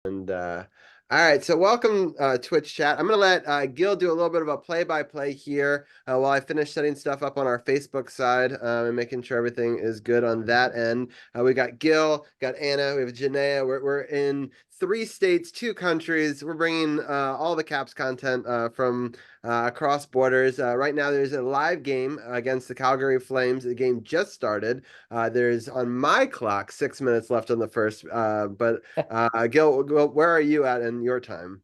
And all right, so welcome Twitch chat. I'm gonna let Gil do a little bit of a play-by-play here while I finish setting stuff up on our Facebook side and making sure everything is good on that end. We got Gil, got Anna, we have Jenaya. We're in 3 states, 2 countries. We're bringing all the Caps content from across borders. Right now, there's a live game against the Calgary Flames. The game just started. There's on my clock 6 minutes left on the first, but Gil, where are you at in your time?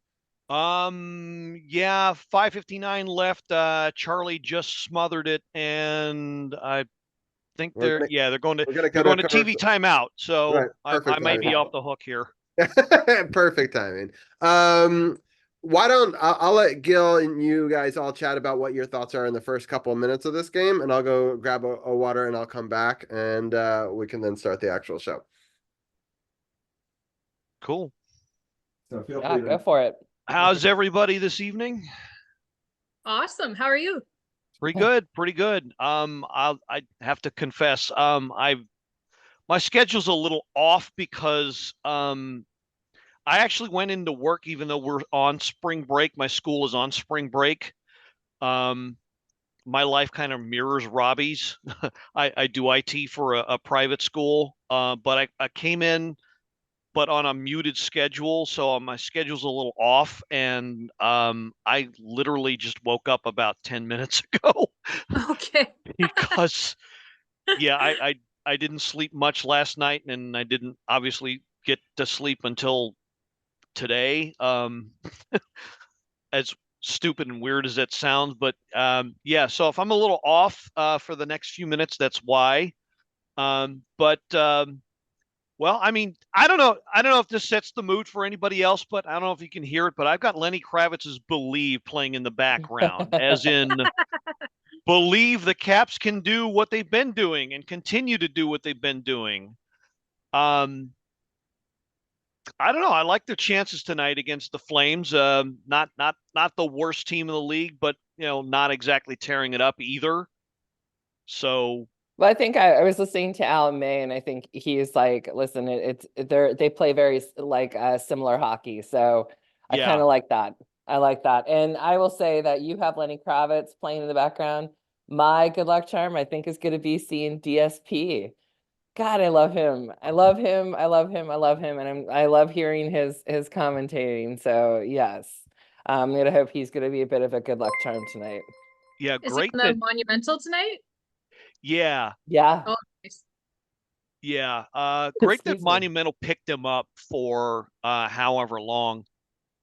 Yeah, 5:59 left. Charlie just smothered it, and I think We're gonna they're going to we're gonna go to a TV commercial. timeout. So Right, I perfect might be timing. off the hook here. Perfect timing. Why don't I'll let Gil and you guys all chat about what your thoughts are in the first couple of minutes of this game, and I'll go grab a water and I'll come back and we can then start the actual show. Cool. So feel Yeah, free go to. for it. How's everybody this evening? Awesome. How are you? Pretty good, pretty good. I have to confess, my schedule's a little off because I actually went into work even though we're on spring break. My school is on spring break. Um, my life kind of mirrors Robbie's. I do IT for a private school, but I came in, but on a muted schedule, so my schedule's a little off, and I literally just woke up about 10 minutes ago Okay. because yeah, I didn't sleep much last night, and I didn't obviously get to sleep until today. As stupid and weird as that sounds, but yeah. So if I'm a little off for the next few minutes, that's why. But well, I mean, I don't know. I don't know if this sets the mood for anybody else, but I don't know if you can hear it. But I've got Lenny Kravitz's "Believe" playing in the background, as in believe the Caps can do what they've been doing and continue to do what they've been doing. Um, I don't know. I like their chances tonight against the Flames. Not the worst team in the league, but not exactly tearing it up either. So Well, I think I was listening to Alan May, and I think he's like, listen, they play very like similar hockey. So I kind yeah, of like that. I like that. And I will say that you have Lenny Kravitz playing in the background. My good luck charm, I think, is going to be seeing DSP. God, I love him. I love him. I love him. I love him. And I love hearing his commentating. So yes, I'm gonna hope he's gonna be a bit of a good luck charm tonight. yeah, Is he great on that. the Monumental tonight? Yeah, Yeah. Oh, nice. yeah, great that Excuse me. Monumental picked him up for however long.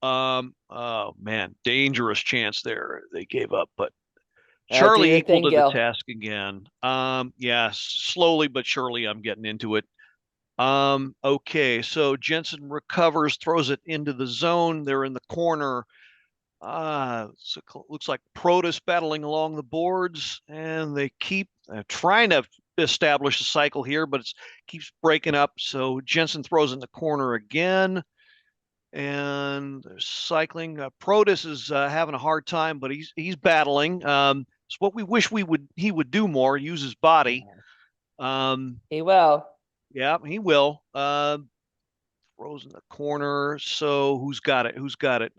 Oh man, dangerous chance there they gave up, but Do Charlie your equal thing, to the Gil. task again. Yeah, slowly but surely I'm getting into it. Okay, so Jensen recovers, throws it into the zone. They're in the corner. So looks like Protus battling along the boards, and they keep trying to establish a cycle here, but it keeps breaking up. So Jensen throws in the corner again, and they're cycling. Protus is having a hard time, but he's battling. It's what we wish he would do more, use his body. He will. Yeah, he will. Throws in the corner. So who's got it? Who's got it?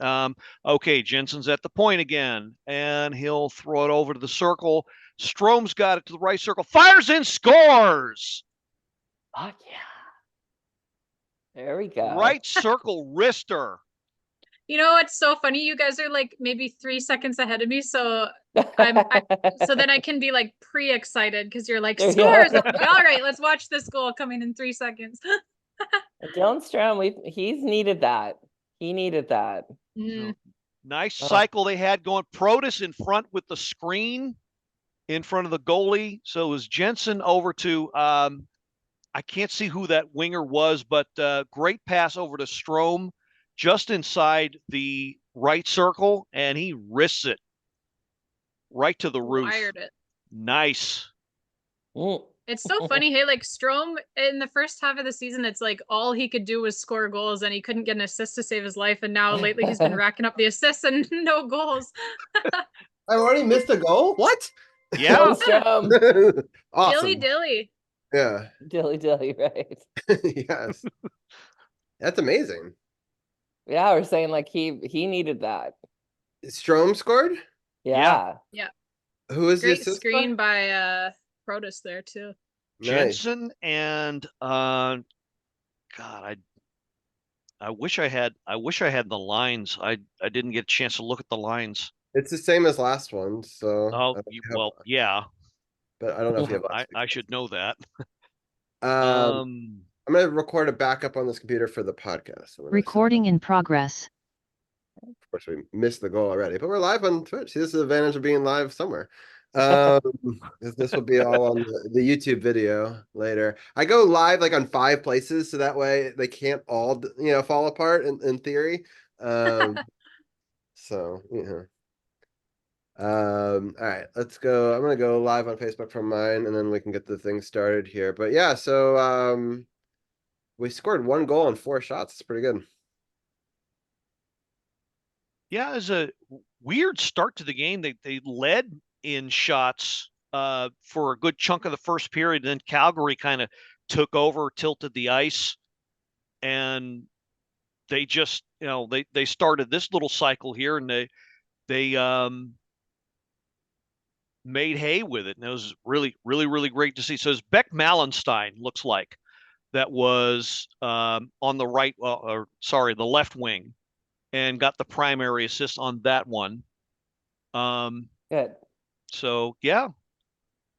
Okay, Jensen's at the point again, and he'll throw it over to the circle. Strome's got it to the right circle, fires in, scores. Oh yeah. There we go. Right circle, wrister. You know what's so funny? You guys are like maybe 3 seconds ahead of me, so so then I can be like pre-excited because you're like There you scores. go. I'm like, all right, let's watch this goal coming in 3 seconds. Dylan Strom, he's needed that. He needed that. Mm. So, nice Oh. cycle they had going. Protus in front with the screen in front of the goalie. So it was Jensen over to I can't see who that winger was, but great pass over to Strome just inside the right circle, and he wrists it right to the roof. Wired it. Nice. Mm. It's so funny. Hey, like Strome in the first half of the season, it's like all he could do was score goals and he couldn't get an assist to save his life. And now lately he's been racking up the assists and no goals. I've already missed a goal. What? Yeah. Dylan Strom. Awesome. Dilly dilly. Yeah. Dilly dilly, right? Yes. That's amazing. Yeah, we're saying like he needed that. Strom scored. Yeah. Yeah. Yeah. Who is the Great assist screen by? by Protus there too. Nice. Jensen and God, I wish I had the lines. I didn't get a chance to look at the lines. It's the same as last one, so Oh, you have, well, yeah. but I don't know if you have I last I week's. should know that. Um, Um, I'm gonna record a backup on this computer for the podcast. Recording in progress. Of course, we missed the goal already, but we're live on Twitch. See, this is the advantage of being live somewhere. Um, this will be all on the YouTube video later. I go live like on 5 places, so that way they can't all, fall apart in theory. So, all right, let's go. I'm gonna go live on Facebook from mine, and then we can get the thing started here. But yeah, so we scored 1 goal on 4 shots. It's pretty good. yeah, it was a weird start to the game. They led in shots for a good chunk of the first period, and then Calgary kind of took over, tilted the ice, and they just they started this little cycle here, and they made hay with it, and it was really really really great to see. So it's Beck Malenstein, looks like, that was on the right, or sorry, the left wing, and got the primary assist on that one. Good. So yeah.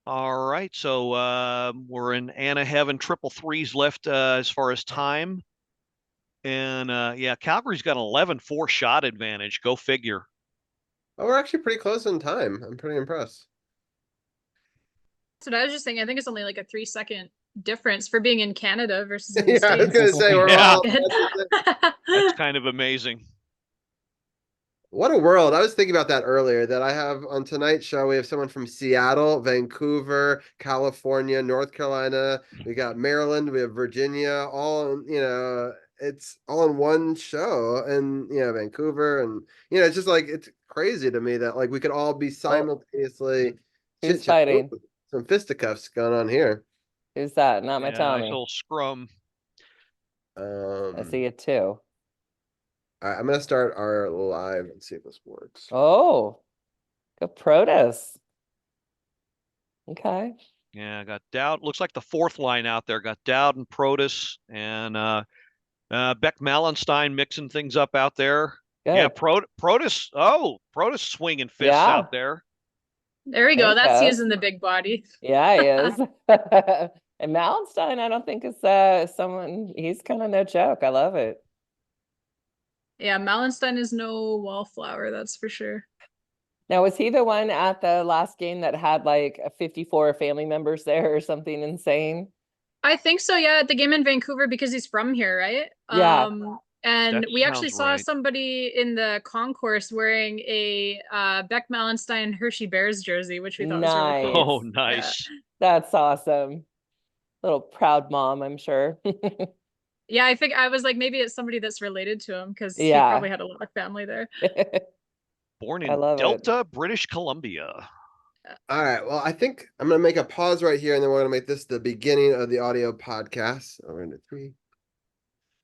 All right. So we're in Anna heaven, triple threes left as far as time. And yeah, Calgary's got an 11-4 shot advantage. Go figure. Oh, we're actually pretty close in time. I'm pretty impressed. That's what I was just saying. I think it's only like a 3-second difference for being in Canada versus in the Yeah, I was States. gonna say we're Yeah. all. That's kind of amazing. What a world. I was thinking about that earlier, that I have on tonight's show, we have someone from Seattle, Vancouver, California, North Carolina. We got Maryland, we have Virginia, it's all in one show. And, Vancouver. And, it's just like, it's crazy to me that like we could all be simultaneously Who's chit chat. fighting? Some fisticuffs going on here. Who's that? Not my Yeah, nice Tommy. little scrum. I see it too. All right, I'm going to start our live and see if this works. Oh, go Protus. Okay. Yeah, got Dowd. Looks like the fourth line out there. Got Dowd and Protus and Beck Malenstein mixing things up out there. Good. Yeah, Protus. Oh, Protus swinging fists Yeah. out there. There we There go. you That's go. using the big body. Yeah, he is. And Malenstein, I don't think is someone, he's kind of no joke. I love it. Yeah, Malenstein is no wallflower, that's for sure. Now, was he the one at the last game that had like a 54 family members there or something insane? I think so, yeah, at the game in Vancouver because he's from here, right? Yeah. And That we actually sounds saw right. somebody in the concourse wearing a Beck Malenstein Hershey Bears jersey, which we thought was really Nice. cool. Oh, nice. That's awesome. Little proud mom, I'm sure. Yeah, I think I was like, maybe it's somebody that's related to him because he Yeah. probably had a lot of family there. Born I in love it. Delta, British Columbia. All right. Well, I think I'm going to make a pause right here, and then we're going to make this the beginning of the audio podcast. We're into 3.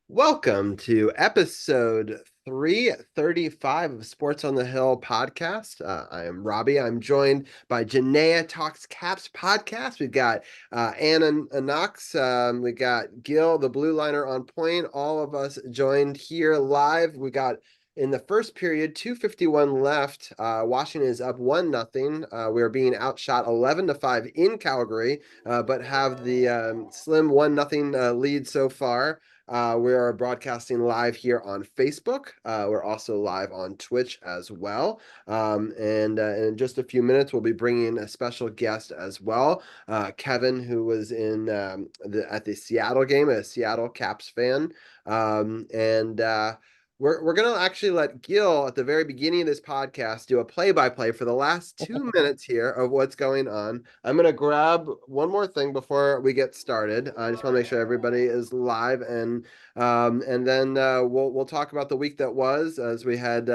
Welcome to episode 335 of Sports on the Hill podcast. I am Robbie. I'm joined by Jenaya Talks Caps podcast. We've got AnnaK. We got Gil, the blue liner on point. All of us joined here live. We got in the first period, 2:51 left. Washington is up 1-0. We are being outshot 11-5 in Calgary, but have the slim 1-0 lead so far. We are broadcasting live here on Facebook. We're also live on Twitch as well. And in just a few minutes, we'll be bringing a special guest as well, Kevin, who was in at the Seattle game, a Seattle Caps fan. We're going to actually let Gil at the very beginning of this podcast do a play-by-play for the last 2 minutes here of what's going on. I'm going to grab one more thing before we get started. I just want to make sure everybody is live, and then we'll talk about the week that was, as we had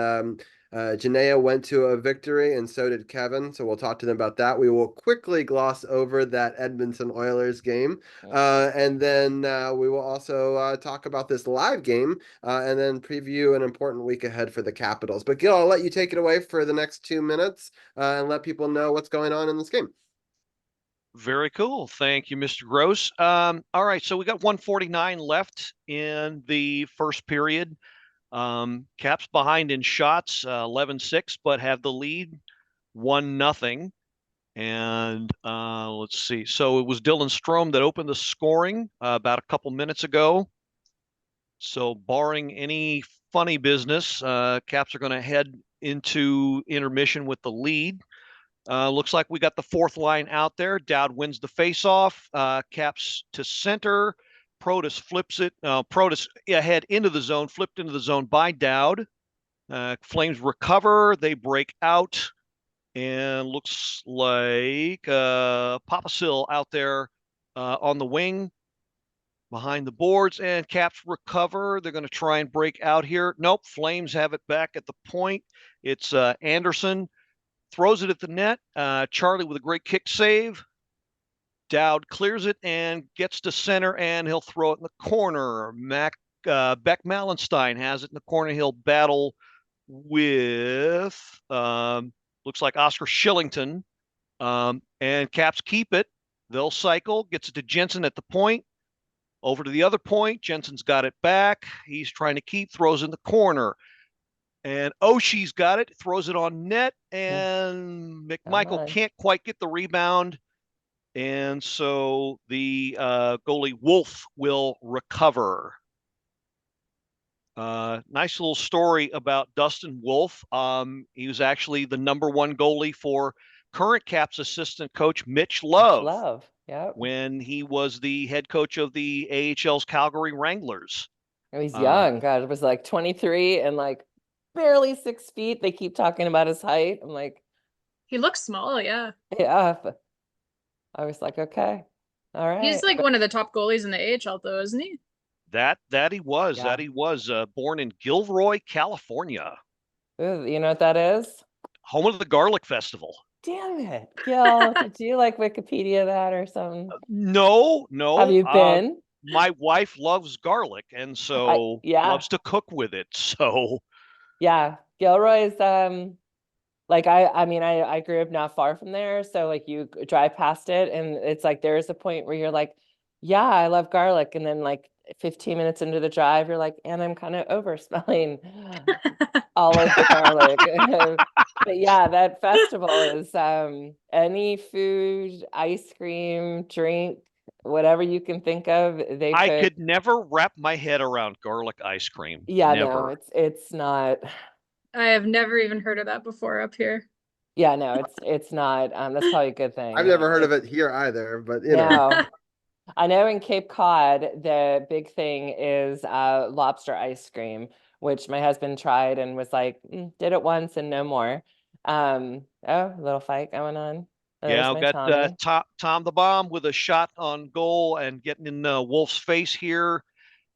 Jenaya went to a victory, and so did Kevin. So we'll talk to them about that. We will quickly gloss over that Edmonton Oilers game, and then we will also talk about this live game, and then preview an important week ahead for the Capitals. But Gil, I'll let you take it away for the next 2 minutes and let people know what's going on in this game. Very cool. Thank you, Mr. Gross. All right, so we got 149 left in the first period. Caps behind in shots, 11-6, but have the lead 1-0. And let's see. So it was Dylan Strome that opened the scoring about a couple minutes ago. So barring any funny business, Caps are going to head into intermission with the lead. Looks like we got the fourth line out there. Dowd wins the faceoff. Caps to center. Protas flips it. Protas ahead into the zone, flipped into the zone by Dowd. Flames recover. They break out. And looks like Papasil out there on the wing behind the boards. And Caps recover. They're going to try and break out here. Nope. Flames have it back at the point. It's Anderson. Throws it at the net. Charlie with a great kick save. Dowd clears it and gets to center, and he'll throw it in the corner. Beck Malenstein has it in the corner. He'll battle with, looks like Oscar Shillington. And Caps keep it. They'll cycle. Gets it to Jensen at the point. Over to the other point. Jensen's got it back. He's trying to keep. Throws in the corner. And Oshie's got it, throws it on net, and McMichael can't quite get the rebound. And so the goalie Wolf will recover. Nice little story about Dustin Wolf. He was actually the #1 goalie for current Caps assistant coach Mitch Love. Yep. When he was the head coach of the AHL's Calgary Wranglers. Oh, he's young. God, it was like 23 and like barely 6 feet. They keep talking about his height. I'm like, he looks small, yeah. Yeah. I was like, okay. All right. He's like one of the top goalies in the AHL though, isn't he? That he was. Yeah. That he was. Born in Gilroy, California. Ooh, you know what that is? Home of the Garlic Festival. Damn it, Gil. Did you like Wikipedia that or something? No. Have you been? My wife loves garlic, and so loves to cook with it. So yeah, Gilroy's like I mean I grew up not far from there, so like you drive past it and it's like there's a point where you're like, yeah, I love garlic, and then like 15 minutes into the drive you're like, and I'm kind of over smelling all of the garlic. But yeah, that festival is any food, ice cream, drink, whatever you can think of. I could never wrap my head around garlic ice cream. Yeah, never. No, it's not. I have never even heard of that before up here. Yeah, no, it's not. That's probably a good thing. I've never heard of it here either, but you know. I know in Cape Cod the big thing is lobster ice cream, which my husband tried and was like, did it once and no more. Oh, a little fight going on. Yeah, I've got Tom the Bomb with a shot on goal and getting in Wolf's face here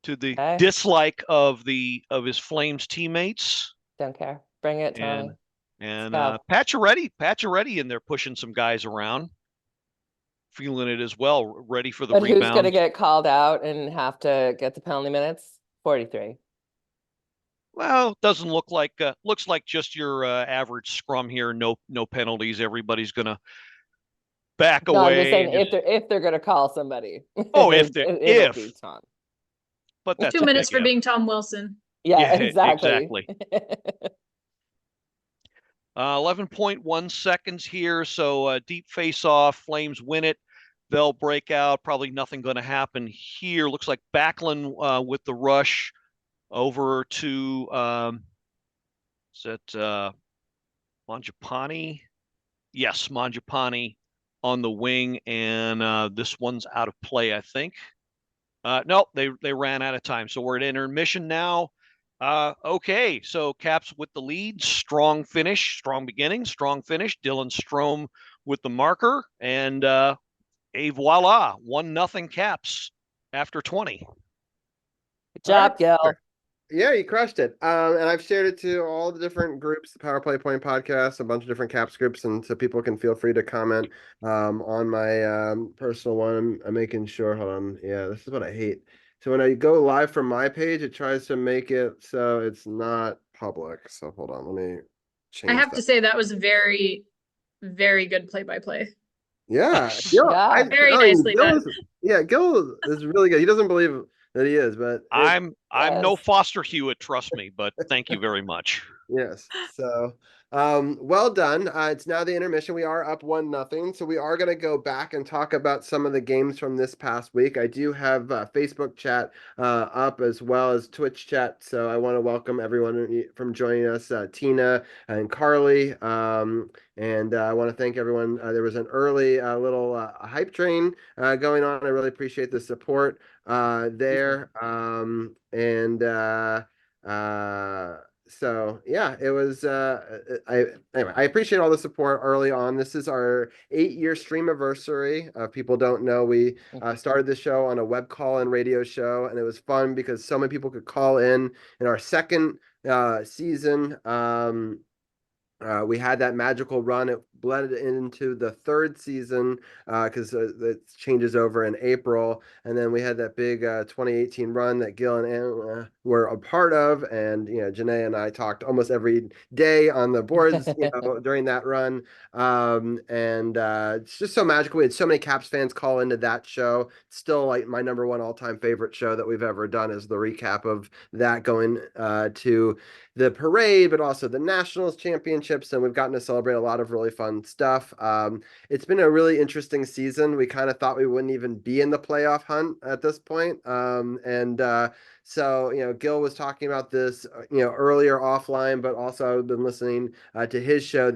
to the dislike of his Flames teammates. Don't care. Bring it, Tommy. And Pacioretty in there pushing some guys around, feeling it as well, ready for the rebound. Who's going to get called out and have to get the penalty minutes? 43. Well, doesn't look like looks like just your average scrum here. No penalties. Everybody's gonna back away. I'm just saying if they're gonna call somebody. Oh, if be Tom. But that's 2 minutes for being Tom Wilson. Yeah, exactly. 11.1 seconds here. So deep face off. Flames win it. They'll break out. Probably nothing going to happen here. Looks like Backlund with the rush over to is that Mangiapane? Yes, Mangiapane on the wing, and this one's out of play, I think. Nope, they ran out of time, so we're at intermission now. Okay, so Caps with the lead, strong finish, strong beginning, strong finish. Dylan Strome with the marker, and et voila, 1-0 Caps after 20. Good job, Gil. Yeah, you crushed it. And I've shared it to all the different groups, the Power Play Point podcast, a bunch of different caps groups, and so people can feel free to comment on my personal one. I'm making sure. Hold on. Yeah, this is what I hate. So when I go live from my page, it tries to make it so it's not public. So hold on, let me I change have that. to say that was very, very good play-by-play. Yeah, Gil, Yeah. Very I mean, nicely done. Gil is really good. He doesn't believe that he is, but I'm no Yes. Foster Hewitt, trust me, but thank you very much. yes. So, well done. It's now the intermission. We are up 1-0. So we are going to go back and talk about some of the games from this past week. I do have Facebook chat up as well as Twitch chat. So I want to welcome everyone from joining us, Tina and Carly. And I want to thank everyone. There was an early little hype train going on. I really appreciate the support there. So yeah, it was I appreciate all the support early on. This is our 8-year stream anniversary. People don't know we started the show on a web call and radio show, and it was fun because so many people could call in our second season. We had that magical run. It bled into the third season because it changes over in April. And then we had that big 2018 run that Gil and Anna were a part of. And, Jenaya and I talked almost every day on the boards, during that run. And it's just so magical. We had so many Caps fans call into that show. It's still like my number one all-time favorite show that we've ever done is the recap of that going to the parade, but also the Nationals championships, and we've gotten to celebrate a lot of really fun stuff. It's been a really interesting season. We kind of thought we wouldn't even be in the playoff hunt at this point. So, Gil was talking about this, earlier offline, but also I've been listening to his show.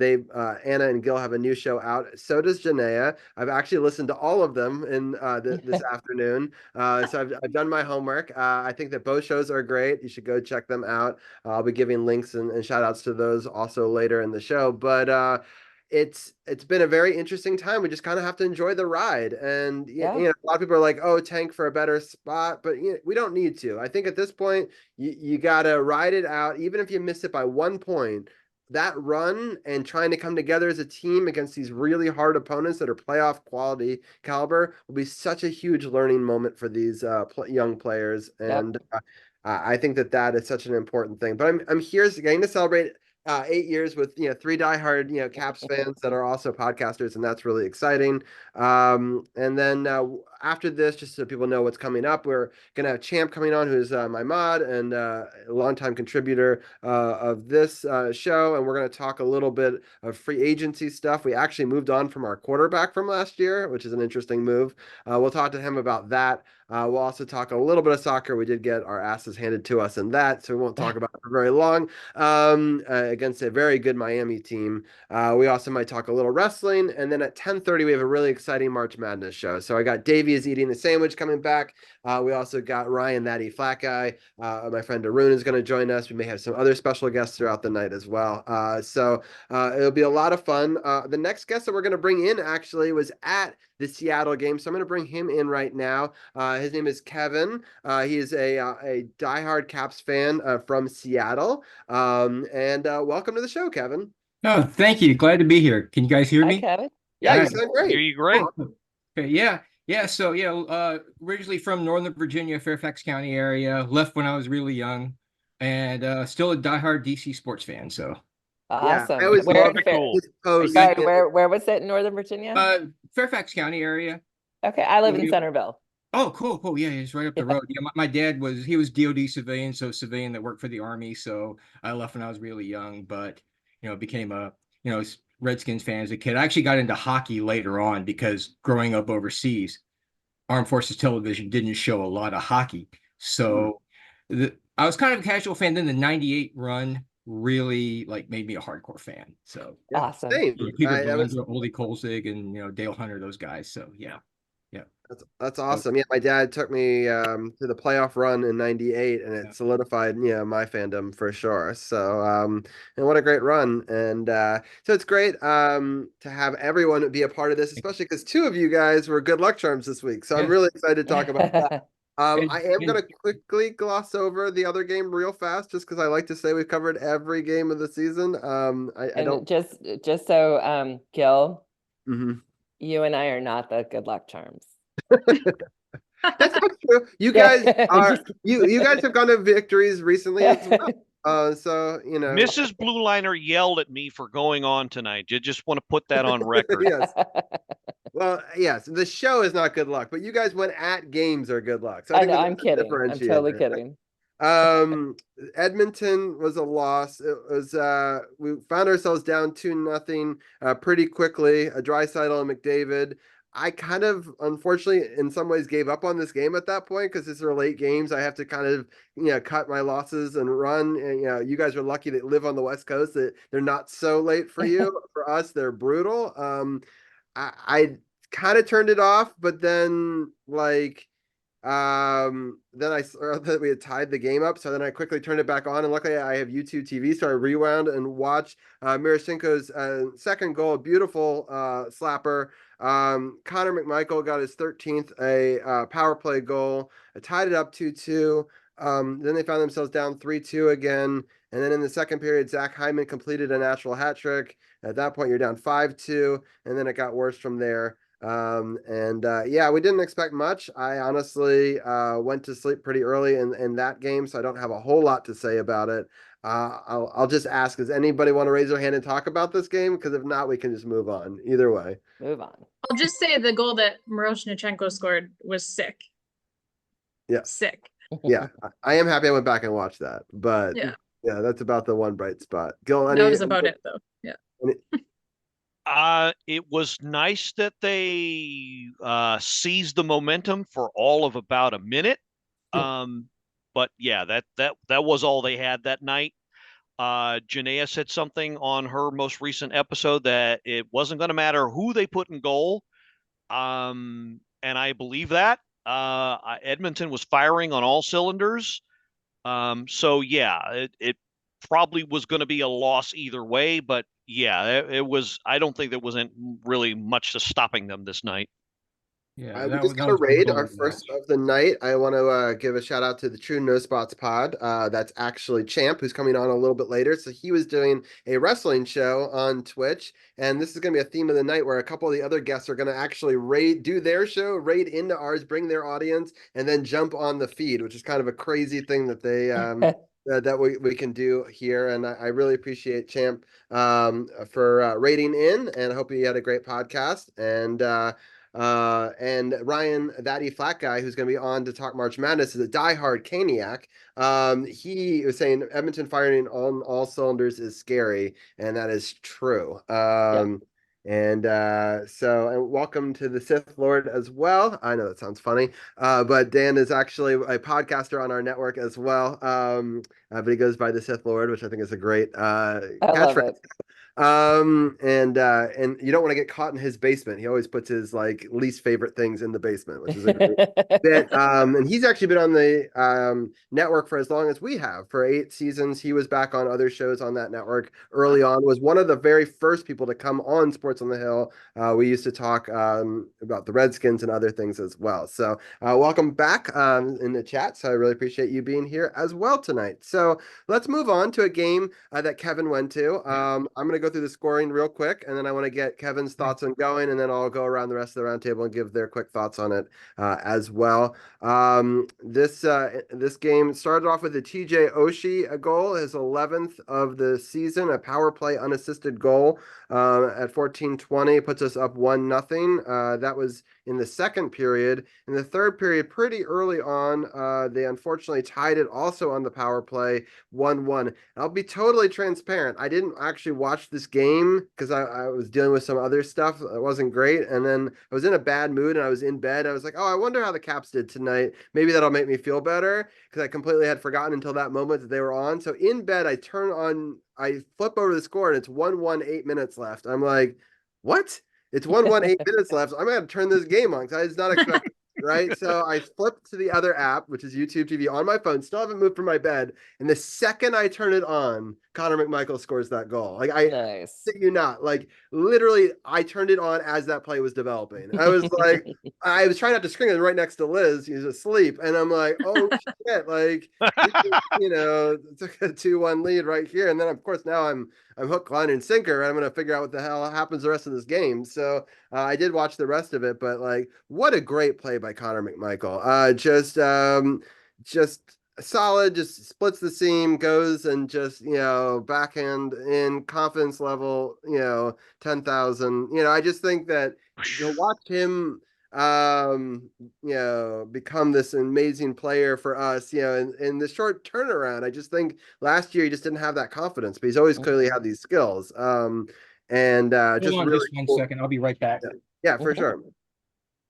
Anna and Gil have a new show out. So does Jenaya. I've actually listened to all of them in this afternoon. So I've done my homework. I think that both shows are great. You should go check them out. I'll be giving links and shout outs to those also later in the show. But it's been a very interesting time. We just kind of have to enjoy the ride. And Yeah. a lot of people are like, "Oh, tank for a better spot," but we don't need to. I think at this point, you gotta ride it out, even if you miss it by 1 point. That run and trying to come together as a team against these really hard opponents that are playoff quality caliber will be such a huge learning moment for these young players. Yep. And I think that is such an important thing. But I'm here getting to celebrate 8 years with 3 diehard Caps fans that are also podcasters, and that's really exciting. And then after this, just so people know what's coming up, we're gonna have Champ coming on, who's my mod and a longtime contributor of this show, and we're gonna talk a little bit of free agency stuff. We actually moved on from our quarterback from last year, which is an interesting move. We'll talk to him about that. We'll also talk a little bit of soccer. We did get our asses handed to us in that, so we won't talk about it for very long. Against a very good Miami team. We also might talk a little wrestling, and then at 10:30 we have a really exciting March Madness show. So I got Davey is eating the sandwich coming back. We also got Ryan, that flat guy. My friend Arun is going to join us. We may have some other special guests throughout the night as well. So it'll be a lot of fun. The next guest that we're going to bring in actually was at the Seattle game, so I'm going to bring him in right now. His name is Kevin. He is a diehard Caps fan from Seattle. And welcome to the show, Kevin. Oh, thank you. Glad to be here. Can you guys hear Hi, me? Kevin. Yeah, you Yep. sound Hear great. you great. Okay, yeah. Yeah, so originally from Northern Virginia, Fairfax County area, left when I was really young, and still a diehard DC sports fan. So Yeah, I Awesome. always Where love in Very Fair? cool. his posts. Sorry, where was it in Northern Virginia? Fairfax County area. Okay, I live in You- Centerville. Oh, cool, cool. Yeah, he's right up the Yeah. road. Yeah, my dad was DOD civilian, so civilian that worked for the Army. So I left when I was really young, but became a Redskins fan as a kid. I actually got into hockey later on because growing up overseas, Armed Forces Television didn't show a lot of hockey. So I was kind of a casual fan. Then the '98 run really made me a hardcore fan. So Yeah, Awesome. same. Peter That was Belanger, Oldie Kolzig, and Dale Hunter, those guys. So yeah. that's awesome. Yeah, my dad took me to the playoff run in '98, and it solidified my fandom for sure. So and what a great run. And so it's great to have everyone be a part of this, especially because two of you guys were good luck charms this week. So I'm Yeah. really excited to talk about that. I am going to quickly gloss over the other game real fast, just because I like to say we've covered every game of the season. I don't. Just so, Gil, Mhm. you and I are not the good luck charms. That's not true. You guys are you guys have gone to victories recently as well. So Mrs. Blue Liner yelled at me for going on tonight. You just want to put that on record. Yes. Well, yes, the show is not good luck, but you guys went at games are good luck. So I I think know, that I'm that's a kidding. I'm totally differentiator. kidding. Edmonton was a loss. It was we found ourselves down 2-0 pretty quickly. A Draisaitl and McDavid. I kind of unfortunately in some ways gave up on this game at that point because these are late games. I have to kind of cut my losses and run. And you guys are lucky that live on the West Coast that they're not so late for you. For us, they're brutal. I kind of turned it off, but then then I saw that we had tied the game up, so then I quickly turned it back on, and luckily I have YouTube TV, so I rewound and watched Miroshnichenko's second goal, a beautiful slapper. Connor McMichael got his 13th a power play goal, tied it up 2-2. Then they found themselves down 3-2 again, and then in the second period, Zach Hyman completed a natural hat trick. At that point, you're down 5-2, and then it got worse from there. Yeah, we didn't expect much. I honestly went to sleep pretty early in that game, so I don't have a whole lot to say about it. I'll just ask, does anybody want to raise their hand and talk about this game? Because if not, we can just move on. Either way. Move on. I'll just say the goal that Miroshnichenko scored was sick. Yeah. Sick. Yeah. I am happy I went back and watched that. But Yeah. that's about the one bright spot. Gil, That was about it though. Yeah. It was nice that they seized the momentum for all of about a minute. But yeah, that was all they had that night. Jenaya said something on her most recent episode that it wasn't going to matter who they put in goal. And I believe that. Edmonton was firing on all cylinders. So yeah, it probably was going to be a loss either way, but yeah, it was. I don't think there wasn't really much to stopping them this night. Yeah, We just that got a was raid, brutal our to first watch. of the night. I want to give a shout out to the True No Spots pod. That's actually Champ, who's coming on a little bit later. So he was doing a wrestling show on Twitch, and this is going to be a theme of the night where a couple of the other guests are going to actually do their show, raid into ours, bring their audience, and then jump on the feed, which is kind of a crazy thing that they that we can do here. And I really appreciate Champ for raiding in, and I hope you had a great podcast. And Ryan, that flat guy, who's going to be on to talk March Madness, is a diehard Caniac. He was saying Edmonton firing on all cylinders is scary, and that is true. And welcome to the Sith Lord as well. I know that sounds funny, but Dan is actually a podcaster on our network as well. But he goes by the Sith Lord, which I think is a great I love catchphrase. it. And you don't want to get caught in his basement. He always puts his least favorite things in the basement, which is a great bit. And he's actually been on the network for as long as we have, for 8 seasons. He was back on other shows on that network early on, was one of the very first people to come on Sports on the Hill. We used to talk about the Redskins and other things as well. So welcome back in the chat. So I really appreciate you being here as well tonight. So let's move on to a game that Kevin went to. I'm going to go through the scoring real quick, and then I want to get Kevin's thoughts on going, and then I'll go around the rest of the roundtable and give their quick thoughts on it as well. This game started off with a TJ Oshie a goal, his 11th of the season, a power play unassisted goal at 14:20, puts us up 1-0. That was in the second period. In the third period, pretty early on, they unfortunately tied it also on the power play, 1-1. I'll be totally transparent. I didn't actually watch this game because I was dealing with some other stuff that wasn't great. And then I was in a bad mood and I was in bed. I was like, oh, I wonder how the Caps did tonight. Maybe that'll make me feel better, because I completely had forgotten until that moment that they were on. So in bed, I flip over the score and it's 1-1, 8 minutes left. I'm like, what? It's 1-1, 8 minutes left. I'm going to turn this game on because I was not expecting right? So I flipped to the other app, which is YouTube TV on my phone. Still haven't moved from my bed. And the second I turn it on, Connor McMichael scores that goal. Like I Nice. shit you not, like literally, I turned it on as that play was developing. I was like, I was trying not to scream, and right next to Liz, he's asleep, and I'm like, oh shit, like took a 2-1 lead right here, and then of course now I'm hook, line, and sinker. I'm gonna figure out what the hell happens the rest of this game. So I did watch the rest of it, but like, what a great play by Connor McMichael. Just solid, just splits the seam, goes and just backhand in confidence level, 10,000. I just think that to watch him become this amazing player for us, in the short turnaround. I just think last year he just didn't have that confidence, but he's always clearly had these skills. And Hold just on really just one cool. second. I'll be right back. Yeah, for sure.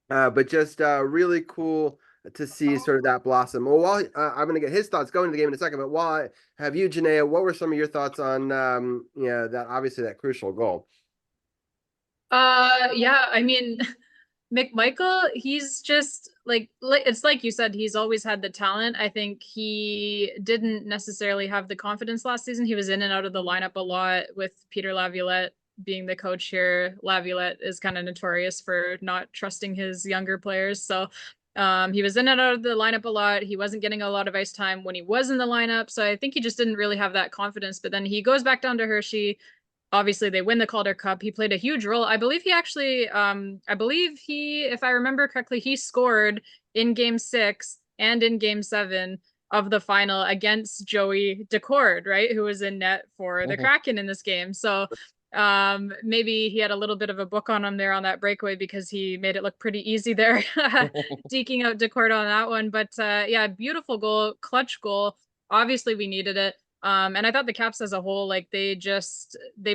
But just really cool to see sort of that blossom. Well, while I'm going to get his thoughts going to the game in a second, but while I have you, Jenaya, what were some of your thoughts on that obviously that crucial goal? Yeah, I mean, McMichael, he's just like it's like you said, he's always had the talent. I think he didn't necessarily have the confidence last season. He was in and out of the lineup a lot with Peter Laviolette being the coach here. Laviolette is kind of notorious for not trusting his younger players. So he was in and out of the lineup a lot. He wasn't getting a lot of ice time when he was in the lineup. So I think he just didn't really have that confidence. But then he goes back down to Hershey. Obviously they win the Calder Cup. He played a huge role. I believe he actually if I remember correctly, he scored in game 6 and in game 7 of the final against Joey Decord, right, who was in net for the Kraken in this game. So maybe he had a little bit of a book on him there on that breakaway because he made it look pretty easy there deking out Decord on that one. But yeah, beautiful goal, clutch goal. Obviously we needed it. And I thought the Caps as a whole, like they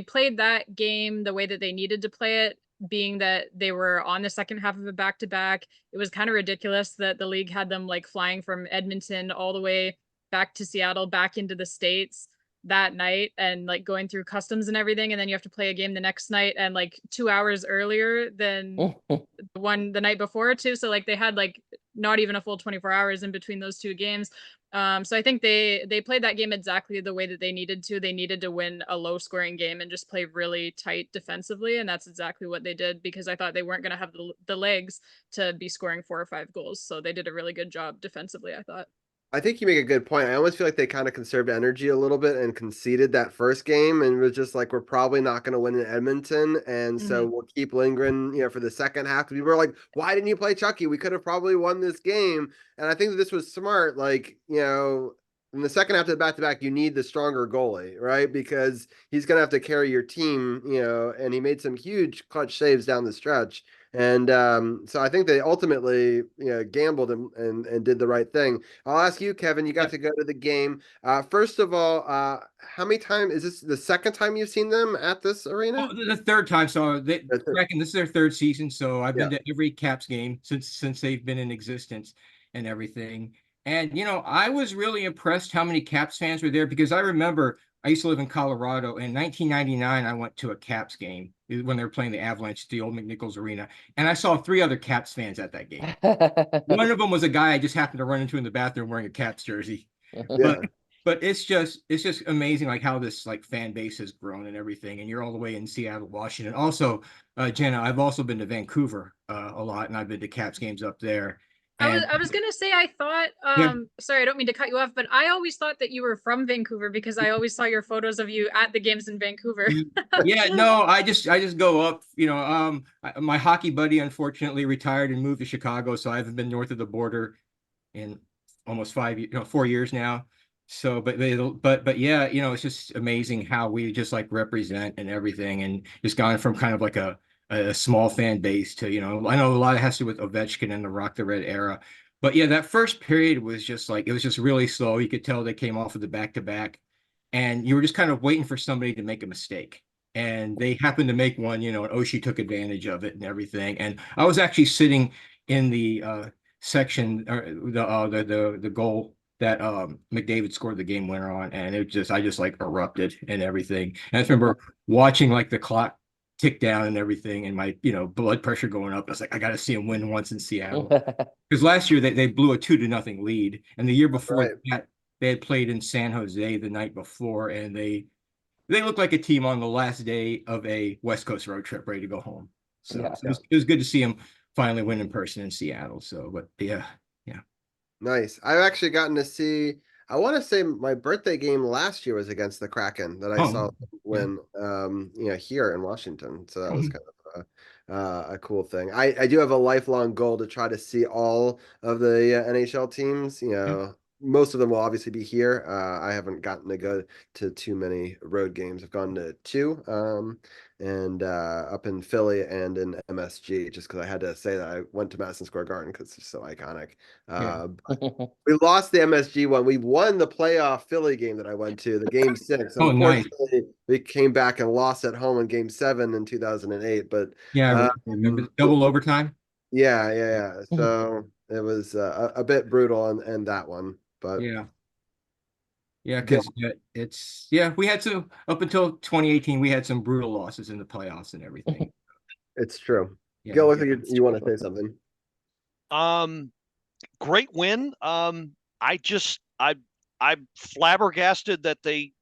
played that game the way that they needed to play it, being that they were on the second half of a back-to-back. It was kind of ridiculous that the league had them like flying from Edmonton all the way back to Seattle, back into the States that night and like going through customs and everything. And then you have to play a game the next night and like 2 hours earlier than the night before too. So like they had like not even a full 24 hours in between those two games. So I think they played that game exactly the way that they needed to. They needed to win a low scoring game and just play really tight defensively. And that's exactly what they did because I thought they weren't going to have the legs to be scoring 4 or 5 goals. So they did a really good job defensively, I thought. I think you make a good point. I almost feel like they kind of conserved energy a little bit and conceded that first game and was just like, we're probably not going to win in Edmonton. And so we'll keep lingering, for the second half. People were like, why didn't you play Chucky? We could have probably won this game. And I think that this was smart. Like, in the second half of the back-to-back, you need the stronger goalie, right? Because he's going to have to carry your team, and he made some huge clutch saves down the stretch. And so I think they ultimately, gambled and did the right thing. I'll ask you, Kevin. You got to go to the game. First of all, how many times is this the second time you've seen them at this arena? Oh, the third time. So they reckon this is their third season. So I've been Yeah. to every Caps game since they've been in existence and everything. And I was really impressed how many Caps fans were there because I remember I used to live in Colorado. In 1999, I went to a Caps game when they were playing the Avalanche at the old McNichols Arena, and I saw 3 other Caps fans at that game. One of them was a guy I just happened to run into in the bathroom wearing a Caps jersey. Yeah. But it's just amazing like how this like fan base has grown and everything. And you're all the way in Seattle, Washington. Also, Jenna, I've also been to Vancouver a lot, and I've been to Caps games up there. And I was gonna say I thought yeah, sorry, I don't mean to cut you off, but I always thought that you were from Vancouver because I always saw your photos of you at the games in Vancouver. yeah, no, I just go up. My hockey buddy unfortunately retired and moved to Chicago, so I haven't been north of the border in almost 4 years now. So, but yeah, it's just amazing how we just like represent and everything, and just gone from kind of like a small fan base to, I know a lot of it has to do with Ovechkin and the Rock the Red era, but yeah, that first period was just like it was just really slow. You could tell they came off of the back to back, and you were just kind of waiting for somebody to make a mistake. And they happened to make one, and Oshie took advantage of it and everything. And I was actually sitting in the section or the goal that McDavid scored the game winner on, and I just like erupted and everything. And I remember watching like the clock tick down and everything, and my blood pressure going up. I was like, I got to see them win once in Seattle, because last year they blew a 2-0 lead, and the year before Right. that they had played in San Jose the night before, and they looked like a team on the last day of a West Coast road trip, ready to go home. So, Yeah. it was good to see them finally win in person in Seattle. So, but yeah, yeah. Nice. I've actually gotten to see, I want to say my birthday game last year was against the Kraken that I saw Oh, yeah. win, here in Washington. So that was Mhm. kind of a cool thing. I do have a lifelong goal to try to see all of the NHL teams. Yeah. Most of them will obviously be here. I haven't gotten to go to too many road games. I've gone to two, and up in Philly and in MSG, just because I had to say that I went to Madison Square Garden because it's so iconic. Yeah. We lost the MSG one. We won the playoff Philly game that I went to, the game 6. Oh, nice. Unfortunately, we came back and lost at home in game 7 in 2008. But Yeah, I remember um, the double overtime. yeah. So it was a bit brutal in that one. But Yeah. Yeah, Gil, because we had some up until 2018, we had some brutal losses in the playoffs and everything. it's true. Yeah, Gil, looks yeah. like you want to say something. Great win. I'm flabbergasted that they.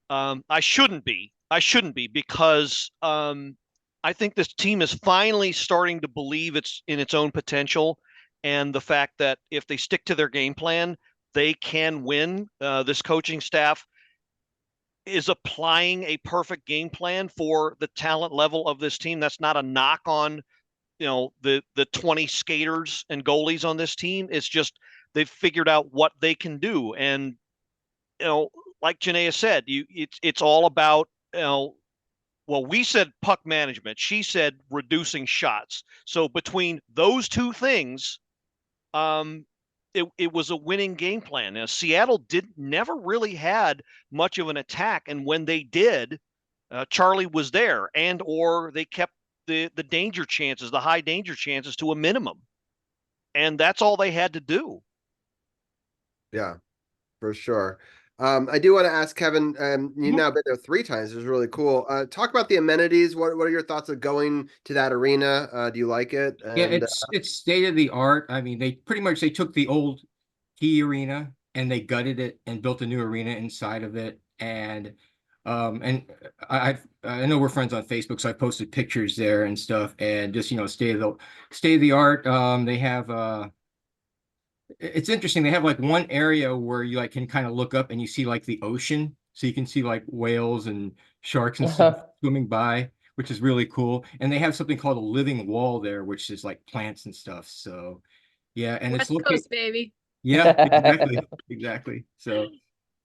I shouldn't be. I shouldn't be, because I think this team is finally starting to believe it's in its own potential, and the fact that if they stick to their game plan, they can win. This coaching staff is applying a perfect game plan for the talent level of this team. That's not a knock on the 20 skaters and goalies on this team. It's just they've figured out what they can do, and like Jenaya said, it's all about well, we said puck management. She said reducing shots. So between those two things, it was a winning game plan. Now, Seattle never really had much of an attack, and when they did, Charlie was there, and or they kept the danger chances, the high danger chances, to a minimum, and that's all they had to do. Yeah, for sure. I do want to ask Kevin, you've Mhm. now been there 3 times. It was really cool. Talk about the amenities. What are your thoughts of going to that arena? Do you like it? Yeah, And it's state of the art. I mean, they took the old Key Arena and they gutted it and built a new arena inside of it. And I know we're friends on Facebook, so I posted pictures there and stuff, and just state of the art. They have it's interesting. They have like one area where you like can kind of look up and you see like the ocean, so you can see like whales and sharks and stuff swimming by, which is really cool. And they have something called a living wall there, which is like plants and stuff. So yeah, and it's West looking. Coast, baby. Yeah, exactly, exactly. So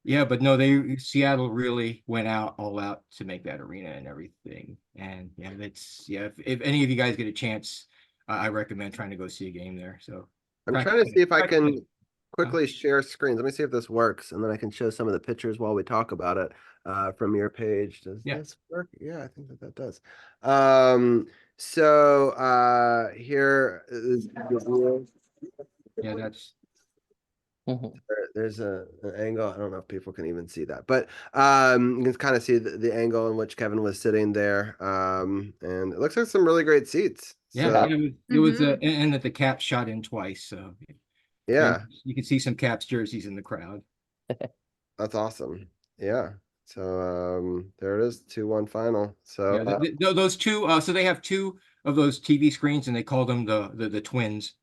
yeah, but no, Seattle really went out all out to make that arena and everything. And yeah, if any of you guys get a chance, I recommend trying to go see a game there. So I'm try, trying to see if I try to play. can quickly share screens. Let me see if this works, and then I can show some of the pictures while we talk about it from your page. Does Yeah. this work? Yeah, I think that does. So here is Yeah, that's there's an angle. I don't know if people can even see that, but you can kind of see the angle in which Kevin was sitting there. And it looks like some really great seats. yeah. So It was Mhm. and that the Caps shot in twice. So yeah, yeah, you can see some Caps jerseys in the crowd. that's awesome. Yeah. So there it is, 2-1 final. So Yeah, those two. So they have two of those TV screens, and they call them the twins.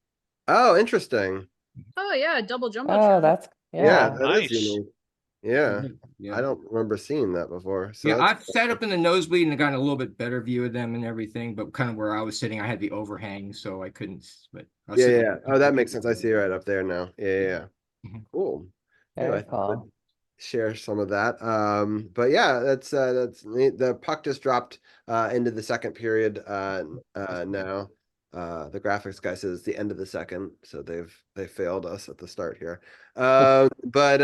oh, interesting. Oh yeah, double Oh, jumbotron. that's Yeah, yeah. that is Nice. unique. Yeah. Mhm. I Yeah. don't remember seeing that before. So Yeah, that's I've sat up in the nosebleed and gotten a little bit better view of them and everything, but kind of where I was sitting, I had the overhang, so I couldn't. But I was sitting. yeah. Oh, that makes sense. I see it right up there now. Yeah. Mhm. Cool. Anyway, Very I thought I would cool. share some of that. But yeah, that's neat. The puck just dropped into the second period now. The graphics guy says the end of the second, so they failed us at the start here. But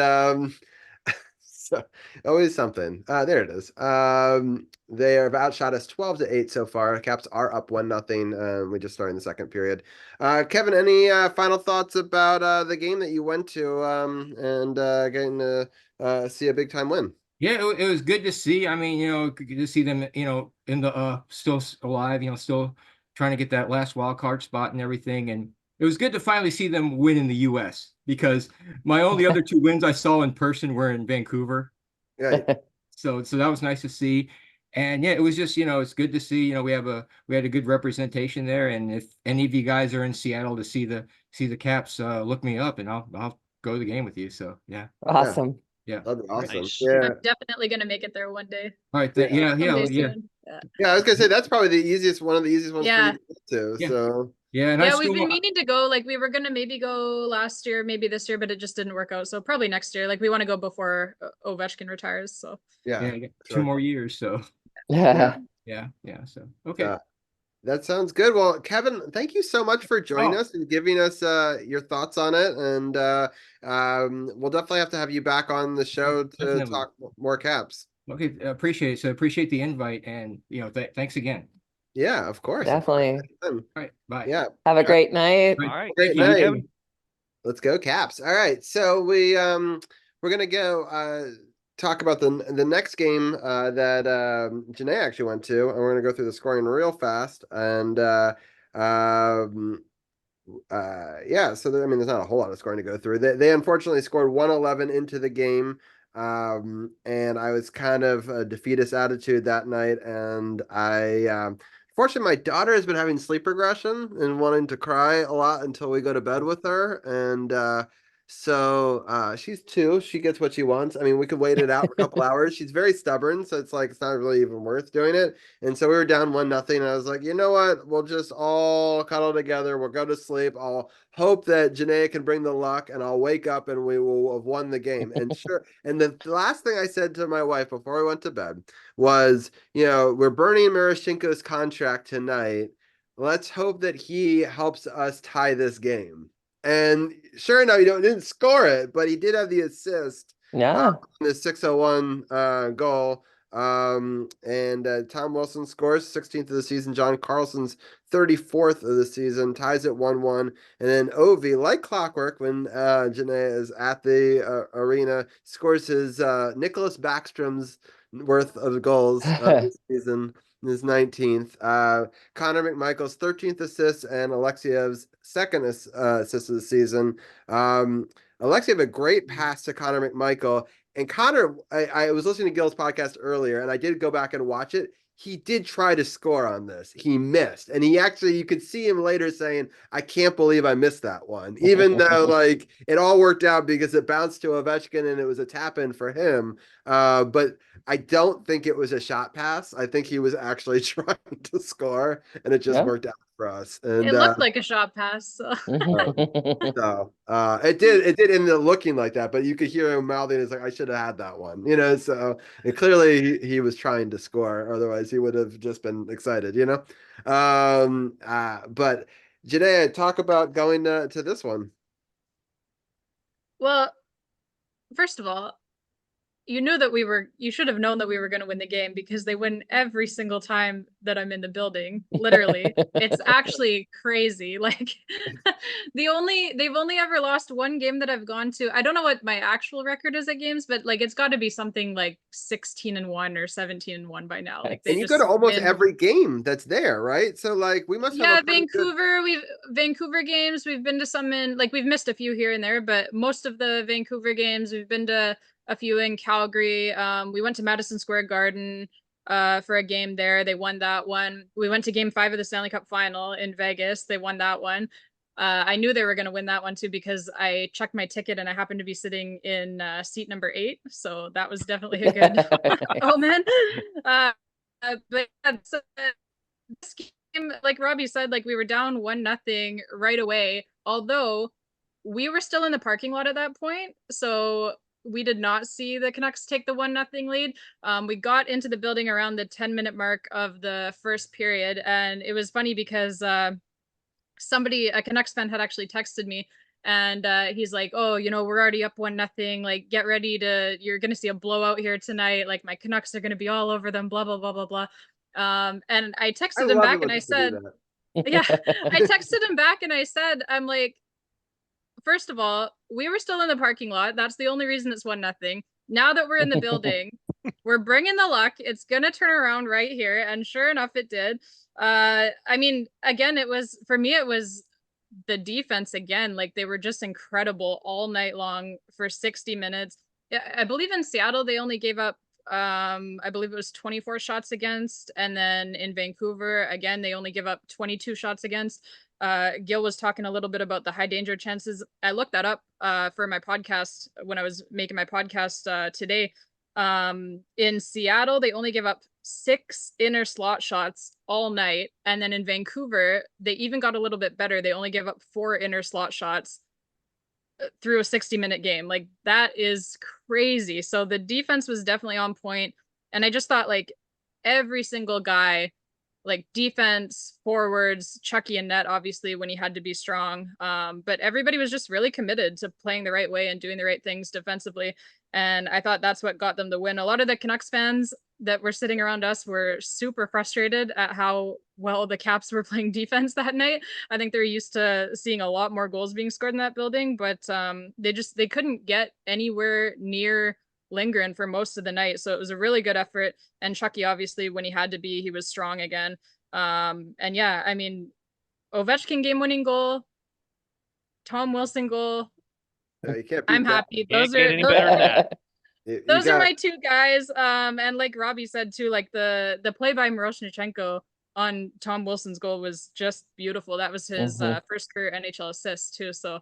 so always something. There it is. They have outshot us 12-8 so far. Caps are up 1-0. We just started in the second period. Kevin, any final thoughts about the game that you went to and getting to see a big time win? Yeah, it was good to see. I mean, good to see them, in the still alive, still trying to get that last wild card spot and everything. And it was good to finally see them win in the US because my only other two wins I saw in person were in Vancouver. Yeah, So that was nice to see. And yeah, it was just, it's good to see, we had a good representation there. And if any of you guys are in Seattle to see the Caps, look me up and I'll go to the game with you. So yeah. yeah, Awesome. Yeah. that'd be awesome. Nice. Yeah, I'm definitely gonna make it there one day. All right. yeah, Someday Yeah. soon. Yeah. yeah. I was gonna say that's probably one of the easiest ones for you Yeah. to get to. Yeah. So Yeah. And I Yeah, still we've been want, meaning to go. Like we were gonna maybe go last year, maybe this year, but it just didn't work out. So probably next year. Like we want to go before Ovechkin retires. So yeah, yeah, I got two sure. more years. So Yeah, yeah. So okay. that sounds good. Well, Kevin, thank you so much for joining Oh, us and giving us your thoughts on it. And we'll definitely have to have you back on the show to definitely. talk more Caps. Okay, appreciate it. So appreciate the invite and thanks again. Yeah, of course. Definitely. All right, bye. Yeah. Have a great night. All right. Great Thank you. Thank you, night. Kevin. Let's go Caps. All right. So we're gonna go talk about the next game that Jenaya actually went to, and we're gonna go through the scoring real fast. And um yeah, so I mean there's not a whole lot of scoring to go through. They unfortunately scored 111 into the game. And I was kind of a defeatist attitude that night, and I fortunately my daughter has been having sleep regression and wanting to cry a lot until we go to bed with her. And so she's 2, she gets what she wants. I mean, we could wait it out for a couple hours. She's very stubborn, so it's like it's not really even worth doing it. And so we were down 1-0, and I was like, you know what? We'll just all cuddle together. We'll go to sleep. I'll hope that Jenaya can bring the luck, and I'll wake up and we will have won the game. And sure. And the last thing I said to my wife before we went to bed was, we're burning Marashenko's contract tonight. Let's hope that he helps us tie this game. And sure enough, he didn't score it, but he did have the assist Yeah. on the 601 goal. And Tom Wilson scores 16th of the season. John Carlson's 34th of the season, ties at 1-1. And then Ovi, like clockwork, when Jenaya is at the arena, scores his Nicholas Backstrom's worth of goals this season. His 19th. Connor McMichael's 13th assist and Alexiev's second assist of the season. Alexiev a great pass to Connor McMichael. And Connor, I was listening to Gil's podcast earlier, and I did go back and watch it. He did try to score on this. He missed. And you could see him later saying, I can't believe I missed that one. Even though, like, it all worked out because it bounced to Ovechkin and it was a tap in for him. But I don't think it was a shot pass. I think he was actually trying to score, and it just worked out for us. And it looked like a shot pass. So. So it did end up looking like that, but you could hear him mouthing, it's like, I should have had that one, so clearly he was trying to score, otherwise he would have just been excited, but Jenaya, talk about going to this one. Well, first of all, you should have known that we were going to win the game because they win every single time that I'm in the building. Literally. It's actually crazy. Like they've only ever lost one game that I've gone to. I don't know what my actual record is at games, but like it's got to be something like 16-1 or 17-1 by now. Like they And you just go to almost win. every game that's there, right? So like we must have Vancouver games. We've been to some we've missed a few here and there, but most of the Vancouver games we've been to a few in Calgary. We went to Madison Square Garden for a game there. They won that one. We went to Game 5 of the Stanley Cup Final in Vegas. They won that one. I knew they were going to win that one too because I checked my ticket and I happened to be sitting in seat number 8. So that was definitely a good omen. But so, this game, like Robbie said, like we were down 1-0 right away. Although we were still in the parking lot at that point, so we did not see the Canucks take the 1-0 lead. We got into the building around the 10-minute mark of the first period, and it was funny because a Canucks fan had actually texted me, and he's like, "Oh, we're already up 1-0. Like, get ready you're gonna see a blowout here tonight. Like, my Canucks are gonna be all over them. Blah blah blah blah blah." And I texted him back, and I said, "Yeah." I texted him back, and I said, "I'm like." First of all, we were still in the parking lot. That's the only reason it's 1-0. Now that we're in the building, we're bringing the luck. It's gonna turn around right here, and sure enough, it did. I mean, again, it was for me. It was the defense again. Like they were just incredible all night long for 60 minutes. I believe in Seattle they only gave up I believe it was 24 shots against, and then in Vancouver again they only give up 22 shots against. Gil was talking a little bit about the high danger chances. I looked that up for my podcast when I was making my podcast today. In Seattle they only give up 6 inner slot shots all night, and then in Vancouver they even got a little bit better. They only give up 4 inner slot shots through a 60-minute game. Like that is crazy. So the defense was definitely on point, and I just thought like every single guy, like defense, forwards, Chucky and net, obviously when he had to be strong, but everybody was just really committed to playing the right way and doing the right things defensively, and I thought that's what got them the win. A lot of the Canucks fans that were sitting around us were super frustrated at how well the Caps were playing defense that night. I think they're used to seeing a lot more goals being scored in that building, but they couldn't get anywhere near Lindgren for most of the night. So it was a really good effort. And Chucky, obviously, when he had to be, he was strong again. And yeah, I mean, Ovechkin game-winning goal, Tom Wilson goal. You can't beat I'm that. happy. Can't get any better than that. Those are my two guys. And like Robbie said too, like the play by Miroshnichenko on Tom Wilson's goal was just beautiful. That was his first career NHL assist too. So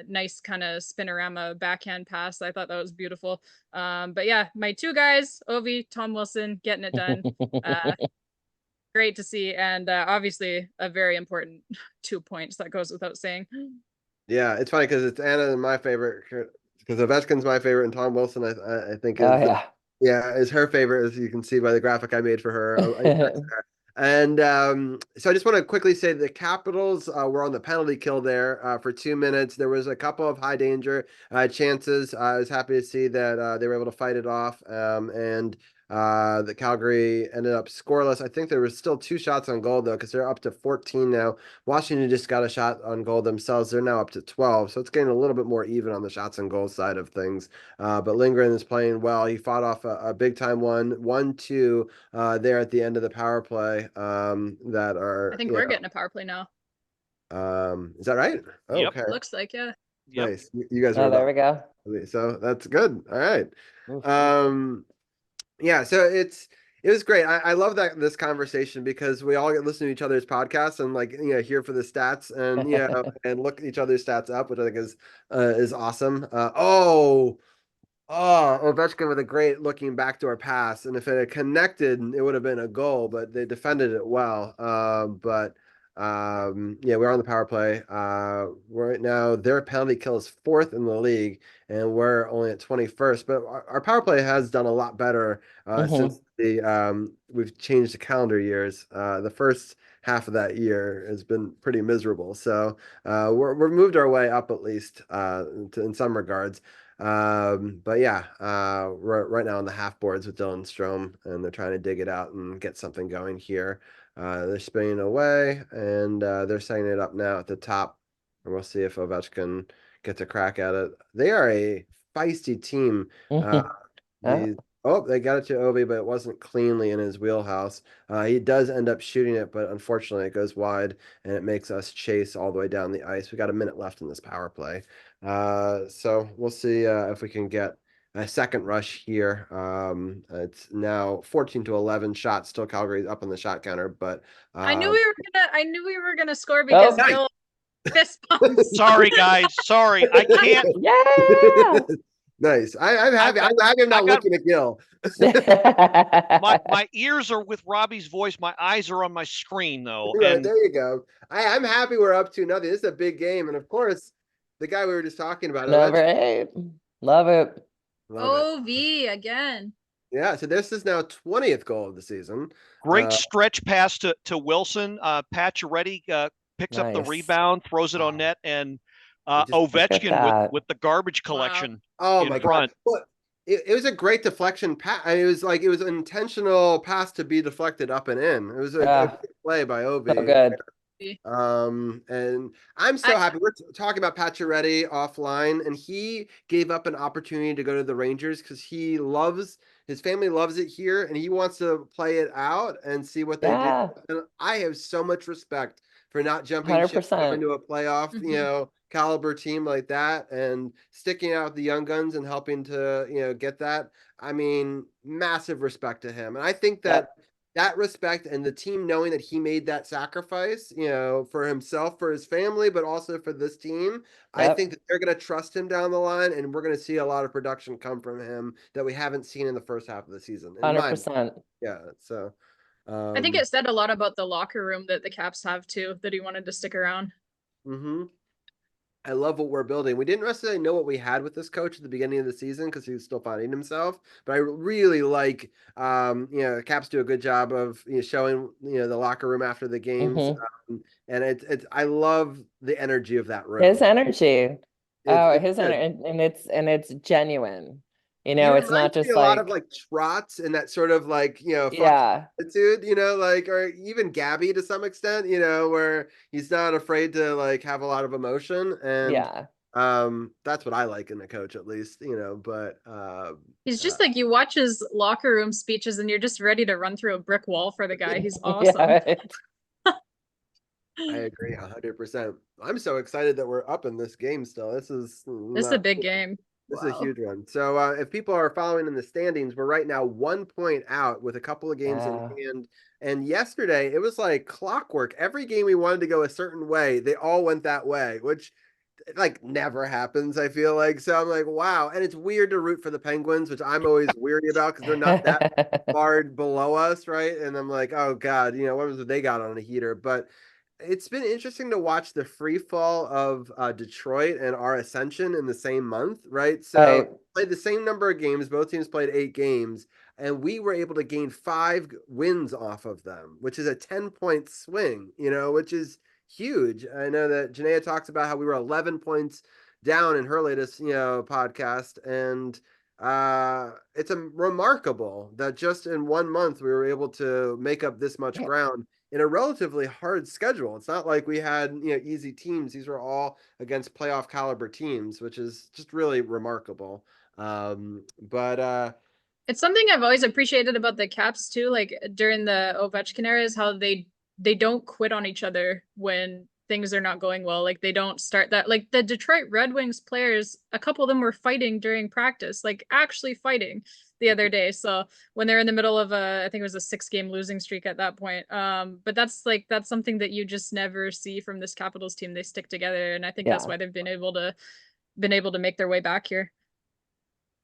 nice kind of spinorama backhand pass. I thought that was beautiful. But yeah, my two guys, Ovi, Tom Wilson, getting it done. Great to see, and obviously a very important 2 points. That goes without saying. Yeah, it's funny because it's Anna and my favorite, because Ovechkin's my favorite, and Tom Wilson I think is is her favorite, as you can see by the graphic I made for her. And so I just want to quickly say the Capitals were on the penalty kill there for 2 minutes. There was a couple of high danger chances. I was happy to see that they were able to fight it off, and the Calgary ended up scoreless. I think there was still 2 shots on goal though, because they're up to 14 now. Washington just got a shot on goal themselves. They're now up to 12, so it's getting a little bit more even on the shots on goal side of things. But Lindgren is playing well. He fought off a big time 1-2 there at the end of the power play. That are I think we're getting a power play now. Is that right? Oh, Yep. okay. Looks like, yeah. Yep. Nice. You guys are there we go. So that's good. All right. Yeah, so it was great. I love that this conversation, because we all get listen to each other's podcasts and like hear for the stats and and look each other's stats up, which I think is awesome. Ovechkin with a great looking backdoor pass, and if it had connected, it would have been a goal, but they defended it well. We're on the power play. Right now, their penalty kill is 4th in the league, and we're only at 21st. But our power play has done a lot better since we've changed the calendar years. The first half of that year has been pretty miserable. So we're moved our way up, at least in some regards. But yeah, right now on the half boards with Dylan Strome, and they're trying to dig it out and get something going here. They're spinning away, and they're setting it up now at the top, and we'll see if Ovechkin gets a crack at it. They are a feisty team. They got it to Ovi, but it wasn't cleanly in his wheelhouse. He does end up shooting it, but unfortunately it goes wide, and it makes us chase all the way down the ice. We got a minute left in this power play. So we'll see if we can get a second rush here. It's now 14-11 shots. Still Calgary up on the shot counter, but I knew we were gonna score because Gil fist bumps. Sorry, guys. Sorry, I can't. Yeah. Nice. I'm happy. I'm happy I'm not looking at Gil. My ears are with Robbie's voice. My eyes are on my screen, though. Right, And there you go. I'm happy we're up 2-0. This is a big game, and of course, the guy we were just talking about. Number 8. Love it. OV again. Yeah, so this is now 20th goal of the season. Great stretch pass to Wilson. Pacioretty picks up the rebound, throws it on net, and Ovechkin with the garbage collection. Oh my God. Well, it was a great deflection pass. It was an intentional pass to be deflected up and in. It was a good play by Ovi. So good. And I'm so happy. We're talking about Pacioretty offline, and he gave up an opportunity to go to the Rangers because his family loves it here, and he wants to play it out and see what they do. Yeah, And I have so much respect for not jumping ship, going 100%. to a playoff, caliber team like that, and sticking out with the young guns and helping to, get that. I mean, massive respect to him, and I think that. Yep. That respect and the team knowing that he made that sacrifice, for himself, for his family, but also for this team, I Yep. think that they're going to trust him down the line, and we're going to see a lot of production come from him that we haven't seen in the first half of the season. In my 100%. yeah, so I think it said a lot about the locker room that the Caps have too, that he wanted to stick around. I love what we're building. We didn't necessarily know what we had with this coach at the beginning of the season because he was still finding himself. But I really like, Caps do a good job of showing the locker room after the games, and it's I love the energy of that room. His energy. Oh, It's his good. energy, and it's genuine. He It's not reminds me just a lot of like, like Trotz and that sort of like, fuck yeah, attitude, like, or even Gabby to some extent, where he's not afraid to like have a lot of emotion. And yeah. that's what I like in a coach, at least, but He's just like, you watch his locker room speeches and you're just ready to run through a brick wall for the guy. He's awesome. Yeah, right. I agree 100%. I'm so excited that we're up in this game still. This is a big game. This is a huge one. So if people are following in the standings, we're right now 1 point out with a couple of games in hand. And yesterday, it was like clockwork. Every game we wanted to go a certain way, they all went that way, which like never happens, I feel like. So I'm like, wow. And it's weird to root for the Penguins, which I'm always weary about because they're not that far below us, right? And I'm like, oh God, what was they got on a heater? But it's been interesting to watch the free fall of Detroit and our ascension in the same month, right? So Right. played the same number of games. Both teams played 8 games, and we were able to gain 5 wins off of them, which is a 10-point swing, which is huge. I know that Jenaya talks about how we were 11 points down in her latest, podcast, and it's a remarkable that just in 1 month we were able to make up this much ground in a relatively hard schedule. It's not like we had, easy teams. These were all against playoff caliber teams, which is just really remarkable. But it's something I've always appreciated about the Caps too, like during the Ovechkin era, is how they don't quit on each other when things are not going well. Like they don't start that. Like the Detroit Red Wings players, a couple of them were fighting during practice, like actually fighting the other day. So when they're in the middle of I think it was a 6-game losing streak at that point. But that's something that you just never see from this Capitals team. They stick together, and I think that's why they've been able to make their way back here.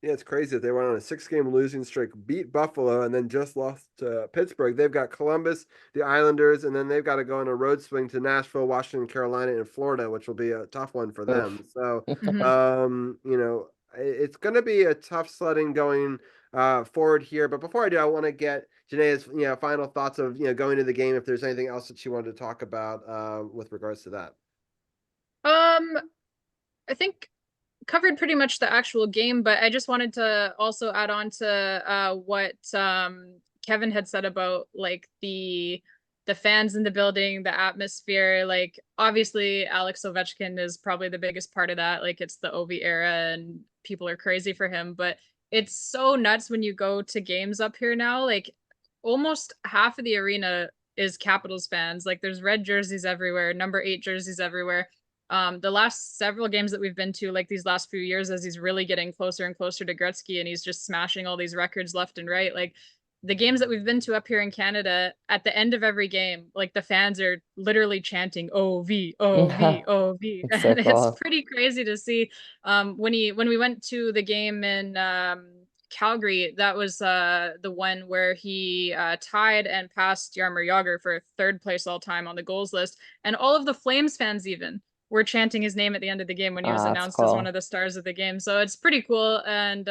Yeah, it's crazy that they went on a 6-game losing streak, beat Buffalo, and then just lost to Pittsburgh. They've got Columbus, the Islanders, and then they've got to go on a road swing to Nashville, Washington, Carolina, and Florida, which will be a tough one for them. So, it's going to be a tough sledding going forward here. But before I do, I want to get Janaya's final thoughts of going to the game. If there's anything else that she wanted to talk about with regards to that. I think covered pretty much the actual game, but I just wanted to also add on to what Kevin had said about like the fans in the building, the atmosphere. Like obviously Alex Ovechkin is probably the biggest part of that. Like it's the Ovi era and people are crazy for him, but it's so nuts when you go to games up here now. Like almost half of the arena is Capitals fans. Like there's red jerseys everywhere, number 8 jerseys everywhere. The last several games that we've been to, like these last few years, as he's really getting closer and closer to Gretzky and he's just smashing all these records left and right, like the games that we've been to up here in Canada, at the end of every game, like the fans are literally chanting OV, OV, OV. It's so And cool. it's pretty crazy to see. When we went to the game in Calgary, that was the one where he tied and passed Jaromir Jagr for 3rd place all time on the goals list, and all of the Flames fans even were chanting his name at the end of the game when he was announced as one of the stars of the game. So it's pretty cool. And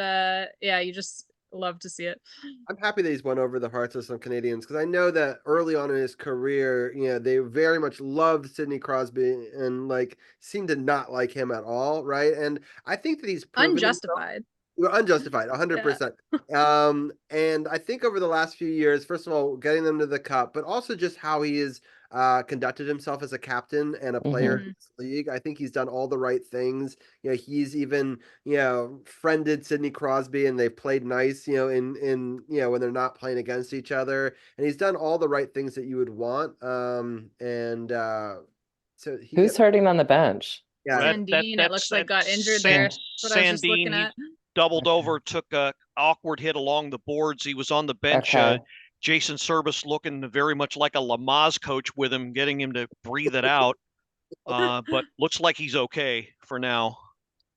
you just love to see it. I'm happy that he's won over the hearts of some Canadians because I know that early on in his career, they very much loved Sidney Crosby and like seemed to not like him at all, right? And I think that he's proven unjustified. Unjustified, 100%. And I think over the last few years, first of all, getting them to the cup, but also just how he is conducted himself as a captain and a player in this league. I think he's done all the right things. He's even, friended Sidney Crosby, and they've played nice, in when they're not playing against each other. And he's done all the right things that you would want. So Who's hurting on the bench? Yeah, Sandine, it looks like got injured there. That's what I was just looking at. Doubled over, took a awkward hit along the boards. He was on the bench. Okay. Jason Service looking very much like a Lamaze coach with him, getting him to breathe it out. But looks like he's okay for now.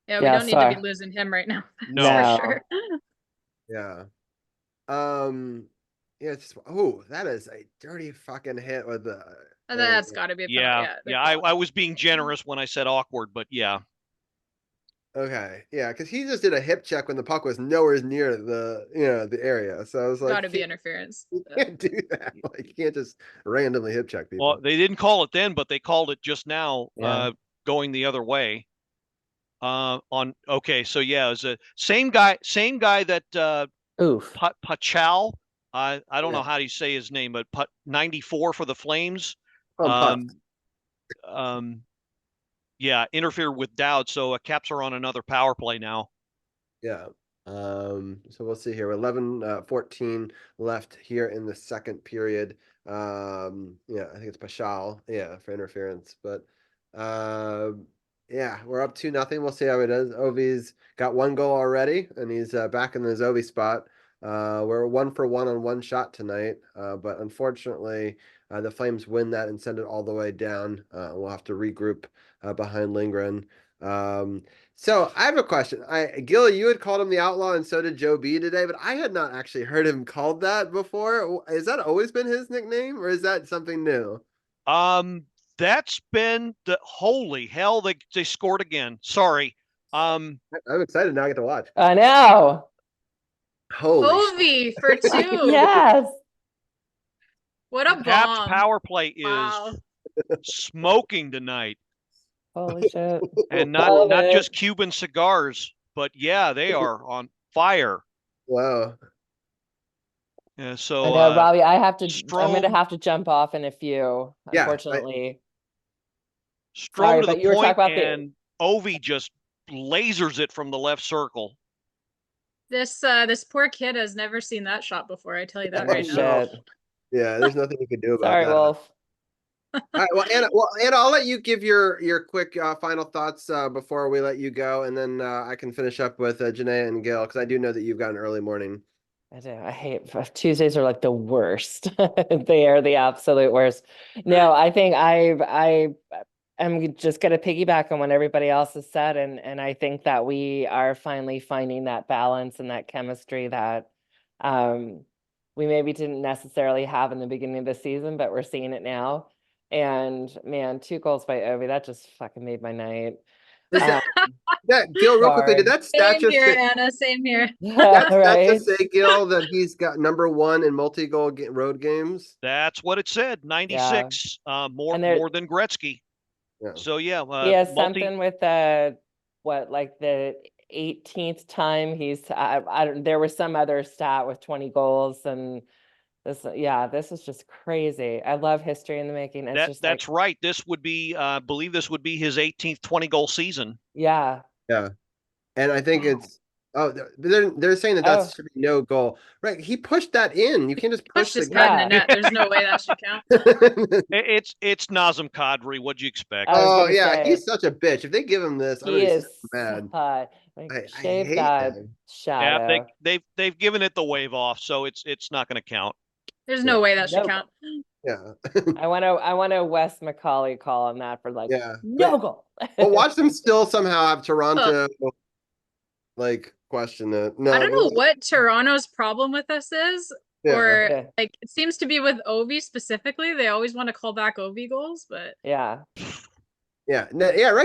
Yeah, we don't need to be losing him right now. No. For sure. Yeah. Yeah, that is a dirty fucking hit with the. That's got to be a penalty. Yeah. I was being generous when I said awkward, but yeah. Okay, yeah, because he just did a hip check when the puck was nowhere near the area. So I was like, got to be interference. You can't do that. Like, you can't just randomly hip check people. Well, they didn't call it then, but they called it just now, going the other way. So yeah, it was the same guy that Pachal. I don't know how do you say his name, but 94 for the Flames. Yeah, interfered with Dowd, so Caps are on another power play now. Yeah. So we'll see here. 11-14 left here in the second period. I think it's Pashal, for interference. But we're up 2-0. We'll see how it is. Ovi's got one goal already, and he's back in his Ovi spot. We're 1 for 1 on one shot tonight, but unfortunately, the Flames win that and send it all the way down. We'll have to regroup behind Lindgren. So I have a question. Gil, you had called him the Outlaw, and so did Joe B today, but I had not actually heard him called that before. Has that always been his nickname, or is that something new? That's been the holy hell. They scored again. Sorry. I'm excited now. I get to watch. I know. Holy Ovi for 2. Yes. What a Caps bomb. power play is smoking tonight. Holy shit. And not just Cuban cigars, but yeah, they are on fire. Wow. Yeah, so I know, Robbie, I'm gonna have to jump off in a few, unfortunately. Strome to the point, and Ovi just lasers it from the left circle. This poor kid has never seen that shot before. I tell you that right now. Yeah, there's nothing you can do about that. Sorry, Wolf. All right, Anna, I'll let you give your quick final thoughts before we let you go, and then I can finish up with Jenaya and Gail, because I do know that you've got an early morning. I do. I hate Tuesdays are like the worst. They are the absolute worst. No, I think I'm just going to piggyback on what everybody else has said. And I think that we are finally finding that balance and that chemistry that we maybe didn't necessarily have in the beginning of the season, but we're seeing it now. And man, 2 goals by Ovi, that just fucking made my night. Gil, real quickly, did that stat just say, Anna, same here. That just say, Gil, that he's got #1 in multi-goal road games? That's what it said. 96, more than Gretzky. Yeah. So yeah, he has something with the 18th time he's. There was some other stat with 20 goals, and this is just crazy. I love history in the making. That's right. This would be, I believe, this would be his 18th 20-goal season. Yeah. Yeah, and I think it's. Oh, they're saying that should be no goal. Right, he pushed that in. You can't just push his head in the net. There's no way that should count. It's Nazem Kadri. What'd you expect? Oh yeah, he's such a bitch. If they give him this, he is mad. I hate that shadow. Yeah, they've given it the wave off, so it's not going to count. There's no way that should count. Yeah. I want to Wes Macaulay call on that for no goal. But watch them still somehow have Toronto question it. No, I don't know what Toronto's problem with us is, or it seems to be with Ovi specifically. They always want to call back Ovi goals, but right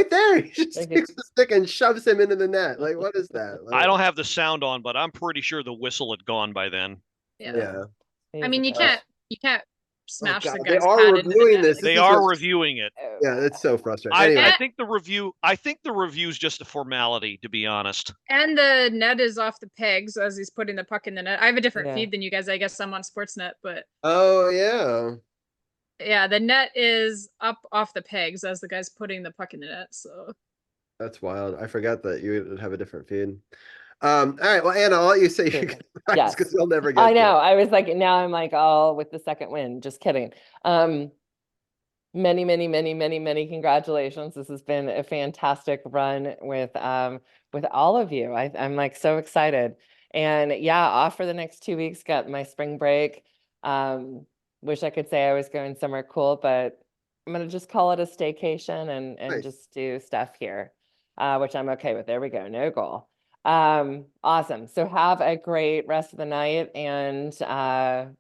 there. He just takes the stick and shoves him into the net. Like, what is that? I don't have the sound on, but I'm pretty sure the whistle had gone by then. Yeah. I mean, you can't smash the guy's They are reviewing this. They are reviewing it. Yeah, it's so frustrating. I think the review is just a formality, to be honest. And the net is off the pegs as he's putting the puck in the net. I have a different feed than you guys. I guess I'm on Sportsnet, but oh yeah. Yeah, the net is up off the pegs as the guy's putting the puck in the net. So That's wild. I forgot that you would have a different feed. All right. Well, Anna, I'll let you say your Super. goodbyes Yes. because you'll never I get to it. know. I was like, now I'm like, oh, with the second win. Just kidding. Many, many, many, many, many congratulations. This has been a fantastic run with all of you. I'm like so excited. And yeah, off for the next 2 weeks, got my spring break. Wish I could say I was going somewhere cool, but I'm gonna just call it a staycation and Nice. just do stuff here, which I'm okay with. There we go, no goal. Awesome. So have a great rest of the night. And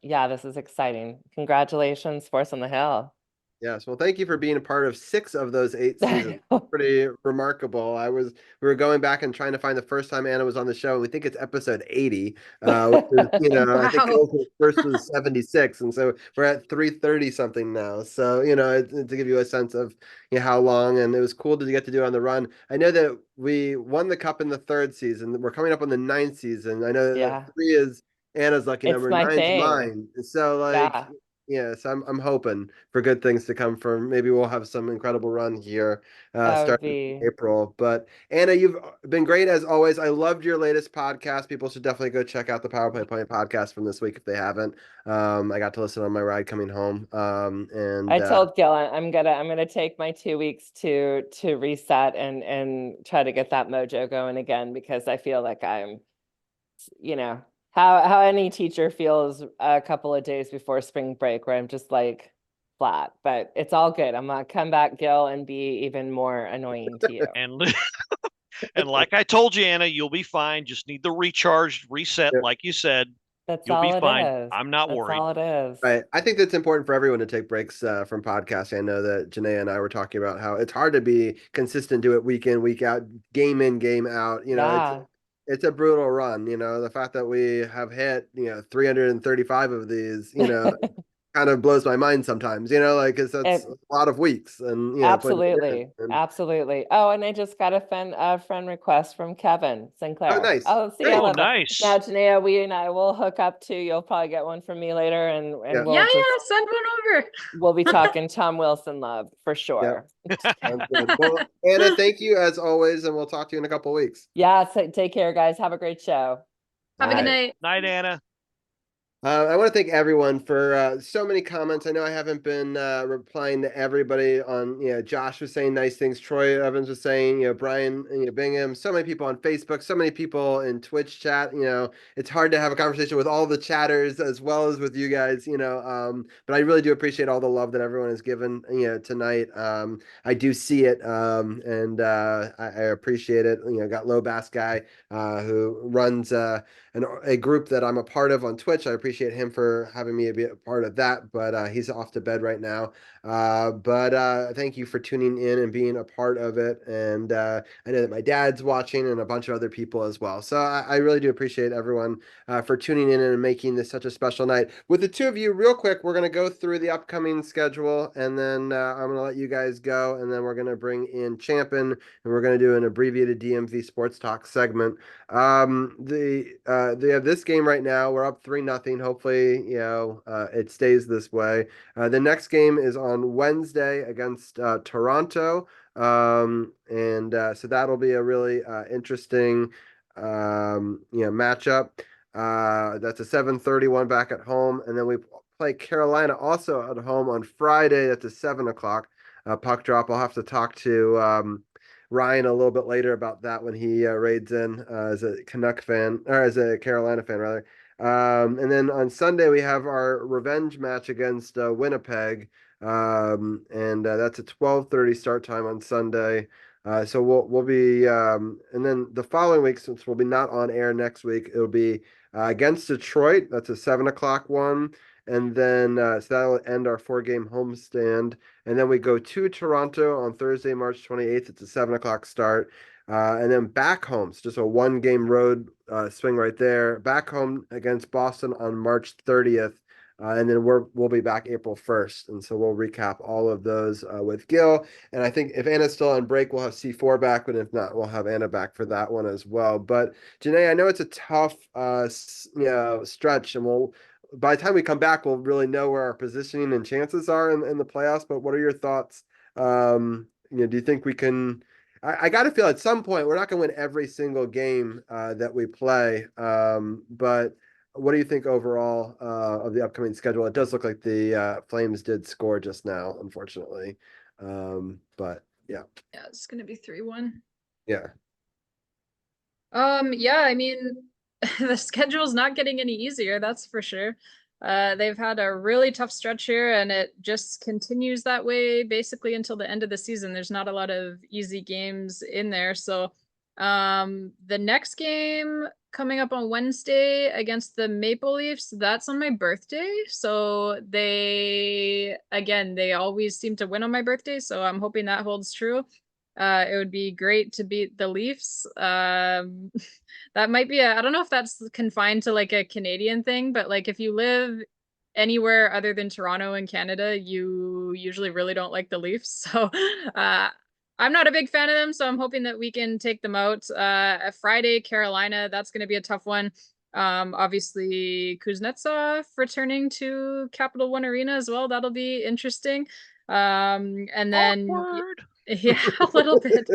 yeah, this is exciting. Congratulations, Sports on the Hill. Yes. Well, thank you for being a part of 6 of those 8 seasons. Pretty remarkable. We were going back and trying to find the first time Anna was on the show, and we think it's episode 80, which is, I think wow. first was 76, and so we're at 330 something now. So, to give you a sense of how long, and it was cool to get to do it on the run. I know that we won the cup in the 3rd season. We're coming up on the 9th season. I know Yeah. that 3 is Anna's lucky It's number, my 9's thing. mine. So Yeah, yes, I'm hoping for good things to come from. Maybe we'll have some incredible run here that would starting in be. April. But Anna, you've been great as always. I loved your latest podcast. People should definitely go check out the Power Play Point podcast from this week if they haven't. I got to listen on my ride coming home. I told Gil I'm gonna take my 2 weeks to reset and try to get that mojo going again, because I feel like I'm, you know, how any teacher feels a couple of days before spring break, where I'm just like flat. But it's all good. I'm gonna come back, Gil, and be even more annoying to you. And and like I told you, Anna, you'll be fine. Just need the recharge, reset, Yeah. like you said. That's You'll be all it fine. is. I'm not That's worried. all it is. Right. I think that's important for everyone to take breaks from podcasting. I know that Jenaya and I were talking about how it's hard to be consistent, do it week in, week out, game in, game out. Yeah. It's a brutal run. The fact that we have hit 335 of these, kind of blows my mind sometimes. Like because that's It a lot of weeks, and putting it in. Absolutely. And, Absolutely. Oh, and I just got a friend request from Kevin oh, Sinclair. nice, Oh, see, I great. Oh, love that. Now, nice. Janea, we and I will hook up too. You'll probably get one from me later, and Yeah, we'll Yeah, just send one over. we'll be talking Tom Wilson love for yeah, sure. sounds good. Well, Anna, thank you as always, and we'll talk to you in a couple of weeks. Yeah, so take care, guys. Have a great show. Have a good Bye. night. Night, Anna. I want to thank everyone for so many comments. I know I haven't been replying to everybody on, Josh was saying nice things. Troy Evans was saying, Brian, Bingham, so many people on Facebook, so many people in Twitch chat. It's hard to have a conversation with all the chatters as well as with you guys, but I really do appreciate all the love that everyone has given, tonight. I do see it, and I appreciate it. Got Low Bass Guy who runs a group that I'm a part of on Twitch. I appreciate him for having me be a part of that, but he's off to bed right now. But thank you for tuning in and being a part of it. And I know that my dad's watching and a bunch of other people as well. So I really do appreciate everyone for tuning in and making this such a special night. With the two of you, real quick, we're going to go through the upcoming schedule, and then I'm going to let you guys go, and then we're going to bring in Champion, and we're going to do an abbreviated DMV Sports Talk segment. They have this game right now. We're up 3-0. Hopefully, it stays this way. The next game is on Wednesday against Toronto. And so that'll be a really interesting matchup. That's a 7:31 back at home, and then we play Carolina also at home on Friday. That's a 7 o'clock puck drop. I'll have to talk to Ryan a little bit later about that when he raids in as a Canuck fan, or as a Carolina fan rather. And then on Sunday we have our revenge match against Winnipeg, and that's a 12:30 start time on Sunday. So we'll be and then the following week, since we'll be not on air next week, it'll be against Detroit. That's a 7 o'clock one. And then so that'll end our 4-game homestand. And then we go to Toronto on Thursday, March 28th. It's a 7 o'clock start. And then back home, so just a 1-game road swing right there. Back home against Boston on March 30th. And then we'll be back April 1st. And so we'll recap all of those with Gil. And I think if Anna's still on break, we'll have C4 back. But if not, we'll have Anna back for that one as well. But Janae, I know it's a tough stretch, and we'll by the time we come back, we'll really know where our positioning and chances are in the playoffs. But what are your thoughts? Do you think we can? I got to feel at some point we're not going to win every single game that we play. But what do you think overall of the upcoming schedule? It does look like the Flames did score just now, unfortunately. But yeah, it's gonna be 3-1. yeah. Yeah, I mean, the schedule's not getting any easier, that's for sure. They've had a really tough stretch here, and it just continues that way basically until the end of the season. There's not a lot of easy games in there. So, the next game coming up on Wednesday against the Maple Leafs, that's on my birthday. So they always seem to win on my birthday. So I'm hoping that holds true. It would be great to beat the Leafs. That might be I don't know if that's confined to like a Canadian thing, but like if you live anywhere other than Toronto in Canada, you usually really don't like the Leafs. So I'm not a big fan of them, so I'm hoping that we can take them out. Friday, Carolina, that's going to be a tough one. Obviously Kuznetsov returning to Capital One Arena as well. That'll be interesting. And then Awkward. yeah, a little bit.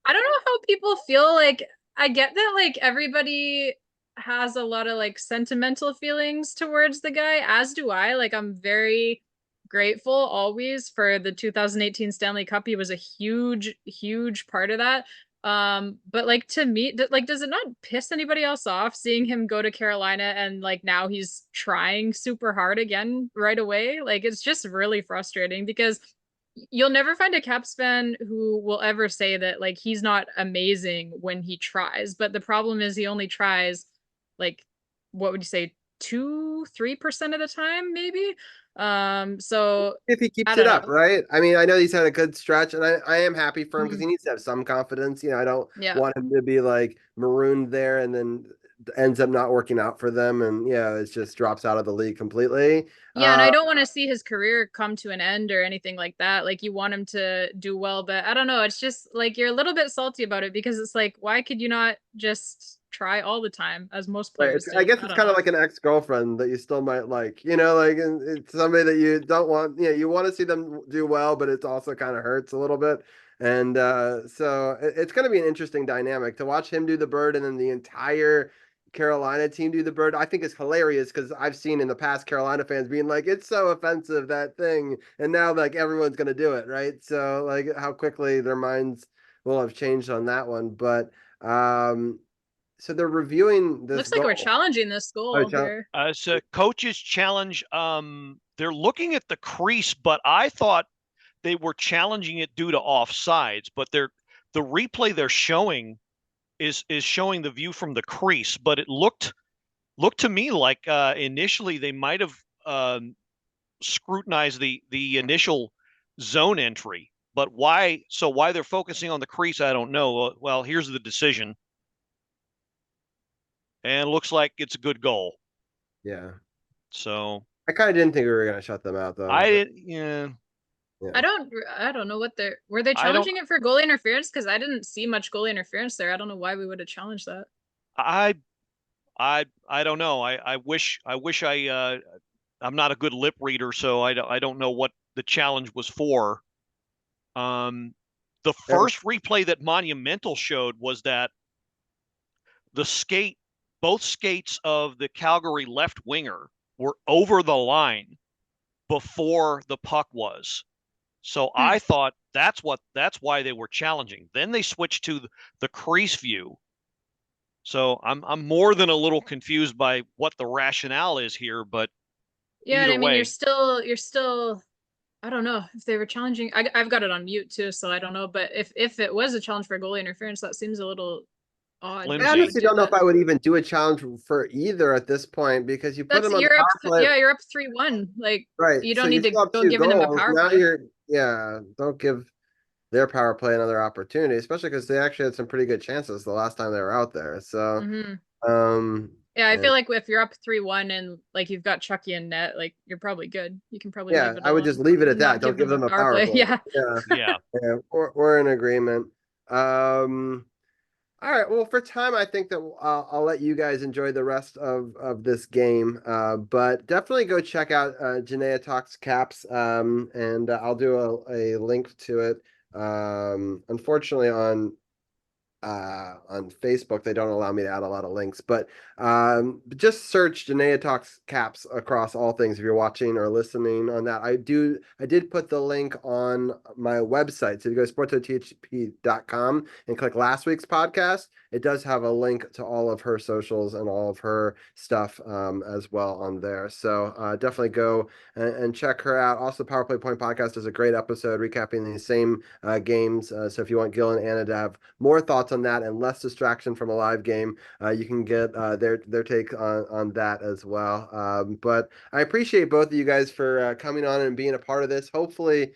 I don't know how people feel. Like, I get that like everybody has a lot of like sentimental feelings towards the guy, as do I. Like, I'm very grateful always for the 2018 Stanley Cup. He was a huge part of that. But like to me, like, does it not piss anybody else off seeing him go to Carolina and like now he's trying super hard again right away? Like, it's just really frustrating because you'll never find a Caps fan who will ever say that like he's not amazing when he tries. But the problem is he only tries like, what would you say, 2-3% of the time, maybe. So If he I keeps it don't up, know. right? I mean, I know he's had a good stretch, and I am happy for him because Mhm. he needs to have some confidence. I don't Yeah. want him to be like marooned there and then ends up not working out for them, and it just drops out of the league completely. Yeah, and Uh, I don't want to see his career come to an end or anything like that. Like, you want him to do well, but I don't know. It's just like you're a little bit salty about it because it's like, why could you not just try all the time as most Right. players I do? guess I it's don't kind of know. like an ex-girlfriend that you still might like, like and it's somebody that you don't want, you want to see them do well, but it also kind of hurts a little bit. And so it's going to be an interesting dynamic to watch him do the bird and then the entire Carolina team do the bird. I think is hilarious because I've seen in the past Carolina fans being like, it's so offensive, that thing. And now like everyone's going to do it. Right. So like how quickly their minds will have changed on that one. But so they're reviewing this Looks like we're goal. challenging this Oh, goal John. here. So coaches challenge. They're looking at the crease, but I thought they were challenging it due to offsides. But the replay they're showing is showing the view from the crease. But it looked to me like initially they might have scrutinized the initial zone entry. But why? So why they're focusing on the crease, I don't know. Well, here's the decision, and it looks like it's a good goal. Yeah. So I kind of didn't think we were going to shut them out though. I didn't. Yeah, Yeah. I don't know what were they I don't. challenging it for goalie interference? Because I didn't see much goalie interference there. I don't know why we would have challenged that. I I don't know. I wish I'm not a good lip reader, so I don't know what the challenge was for. Um, the first replay that Monumental showed was that both skates of the Calgary left winger were over the line before the puck was. So I thought that's why they were challenging. Then they switched to the crease view. So I'm more than a little confused by what the rationale is here, but Yeah, and either I mean, way, you're still. I don't know if they were challenging. I've got it on mute too, so I don't know. But if it was a challenge for goalie interference, that seems a little odd I that they would flimsy. honestly do don't know that. if I would even do a challenge for either at this point because you put That's them on the you're up. power play. Yeah, you're up 3-1. Like, Right. you So don't you need to still have go two giving him a goals. power Now play. don't give their power play another opportunity, especially because they actually had some pretty good chances the last time they were out there. So, Hmm. um, Yeah, I and feel like if you're up 3-1 and like you've got Chucky in net, like you're probably good. You can probably yeah, leave it I would just alone leave it at and that. not Don't give give them a them a power power play. play. Yeah. Yeah. Yeah. Yeah. We're in agreement. Um, All right. Well, for time, I think that I'll let you guys enjoy the rest of this game. But definitely go check out Jenaya Talks Caps, and I'll do a link to it. Unfortunately, on Facebook, they don't allow me to add a lot of links, but just search Jenaya Talks Caps across all things if you're watching or listening on that. I did put the link on my website. So if you go to sportsothp.com and click last week's podcast, it does have a link to all of her socials and all of her stuff as well on there. So definitely go and check her out. Also, the Power Play Point podcast is a great episode recapping these same games. So if you want Gil and Anna to have more thoughts on that and less distraction from a live game, you can get their take on that as well. But I appreciate both of you guys for coming on and being a part of this. Hopefully,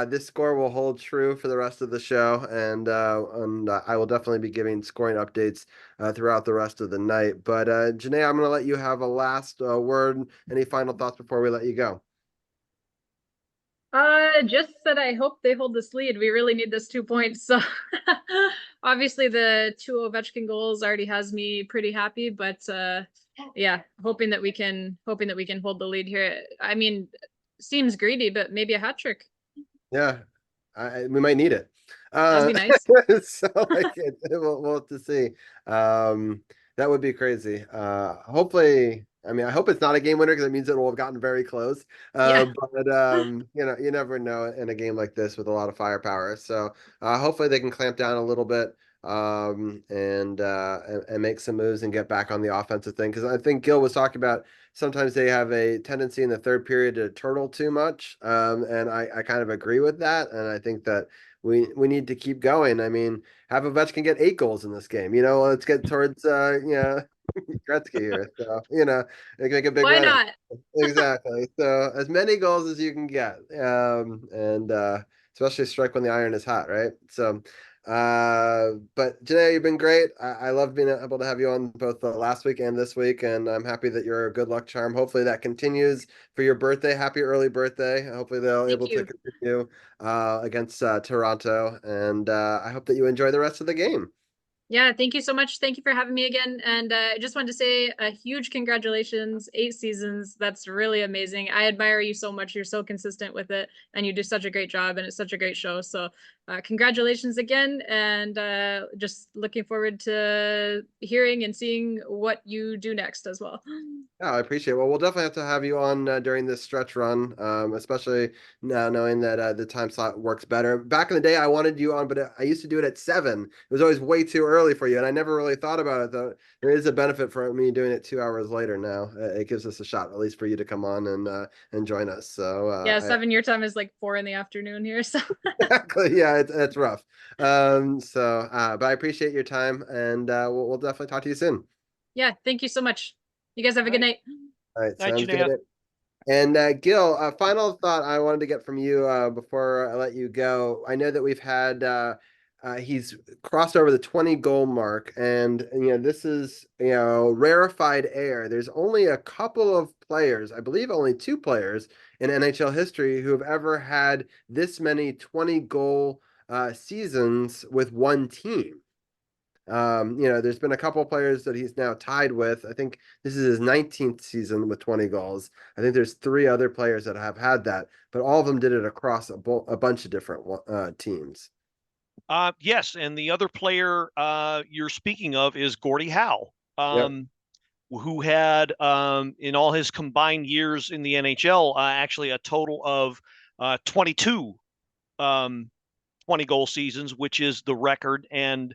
this score will hold true for the rest of the show, and I will definitely be giving scoring updates throughout the rest of the night. But Janae, I'm going to let you have a last word. Any final thoughts before we let you go? Just that I hope they hold this lead. We really need this 2 points. So obviously the 2 Ovechkin goals already has me pretty happy, but yeah, hoping that we can hold the lead here. I mean, seems greedy, but maybe a hat trick. Yeah, we might need it. That'd be nice. So like we'll have to see. That would be crazy. Hopefully, I mean, I hope it's not a game winner because it means it will have gotten very close. Yeah. But you never know in a game like this with a lot of firepower. So hopefully they can clamp down a little bit and make some moves and get back on the offensive thing. Because I think Gil was talking about sometimes they have a tendency in the third period to turtle too much. And I kind of agree with that. And I think that we need to keep going. I mean, have Ovechkin get 8 goals in this game. Let's get towards Gretzky here. So make a big Why run. not? Exactly. So as many goals as you can get, and especially strike when the iron is hot, right? So. But Janae, you've been great. I love being able to have you on both last week and this week, and I'm happy that you're a good luck charm. Hopefully that continues for your birthday. Happy early birthday. Hopefully they'll able to continue against Toronto, and I hope that you enjoy the rest of the game. Yeah, thank you so much. Thank you for having me again. And I just wanted to say a huge congratulations. 8 seasons. That's really amazing. I admire you so much. You're so consistent with it and you do such a great job and it's such a great show. So congratulations again. And just looking forward to hearing and seeing what you do next as well. Yeah, I appreciate it. Well, we'll definitely have to have you on during this stretch run, especially now knowing that the time slot works better. Back in the day, I wanted you on, but I used to do it at 7. It was always way too early for you, and I never really thought about it, though. There is a benefit for me doing it 2 hours later now. It gives us a shot, at least for you to come on and join us. So yeah, 7 your time is like 4 in the afternoon here. So exactly, yeah, it's rough. But I appreciate your time, and we'll definitely talk to you soon. Yeah, thank you so much. You guys have a good night. All right, Night, sounds Jenaya. good. And Gil, a final thought I wanted to get from you before I let you go. I know that we've had he's crossed over the 20 goal mark, and this is rarefied air. There's only a couple of players, I believe only 2 players in NHL history who have ever had this many 20 goal seasons with one team. There's been a couple of players that he's now tied with. I think this is his 19th season with 20 goals. I think there's 3 other players that have had that, but all of them did it across a bunch of different teams. Yes, and the other player you're speaking of is Gordie Howe, Yep. who had in all his combined years in the NHL actually a total of 22 20 goal seasons, which is the record, and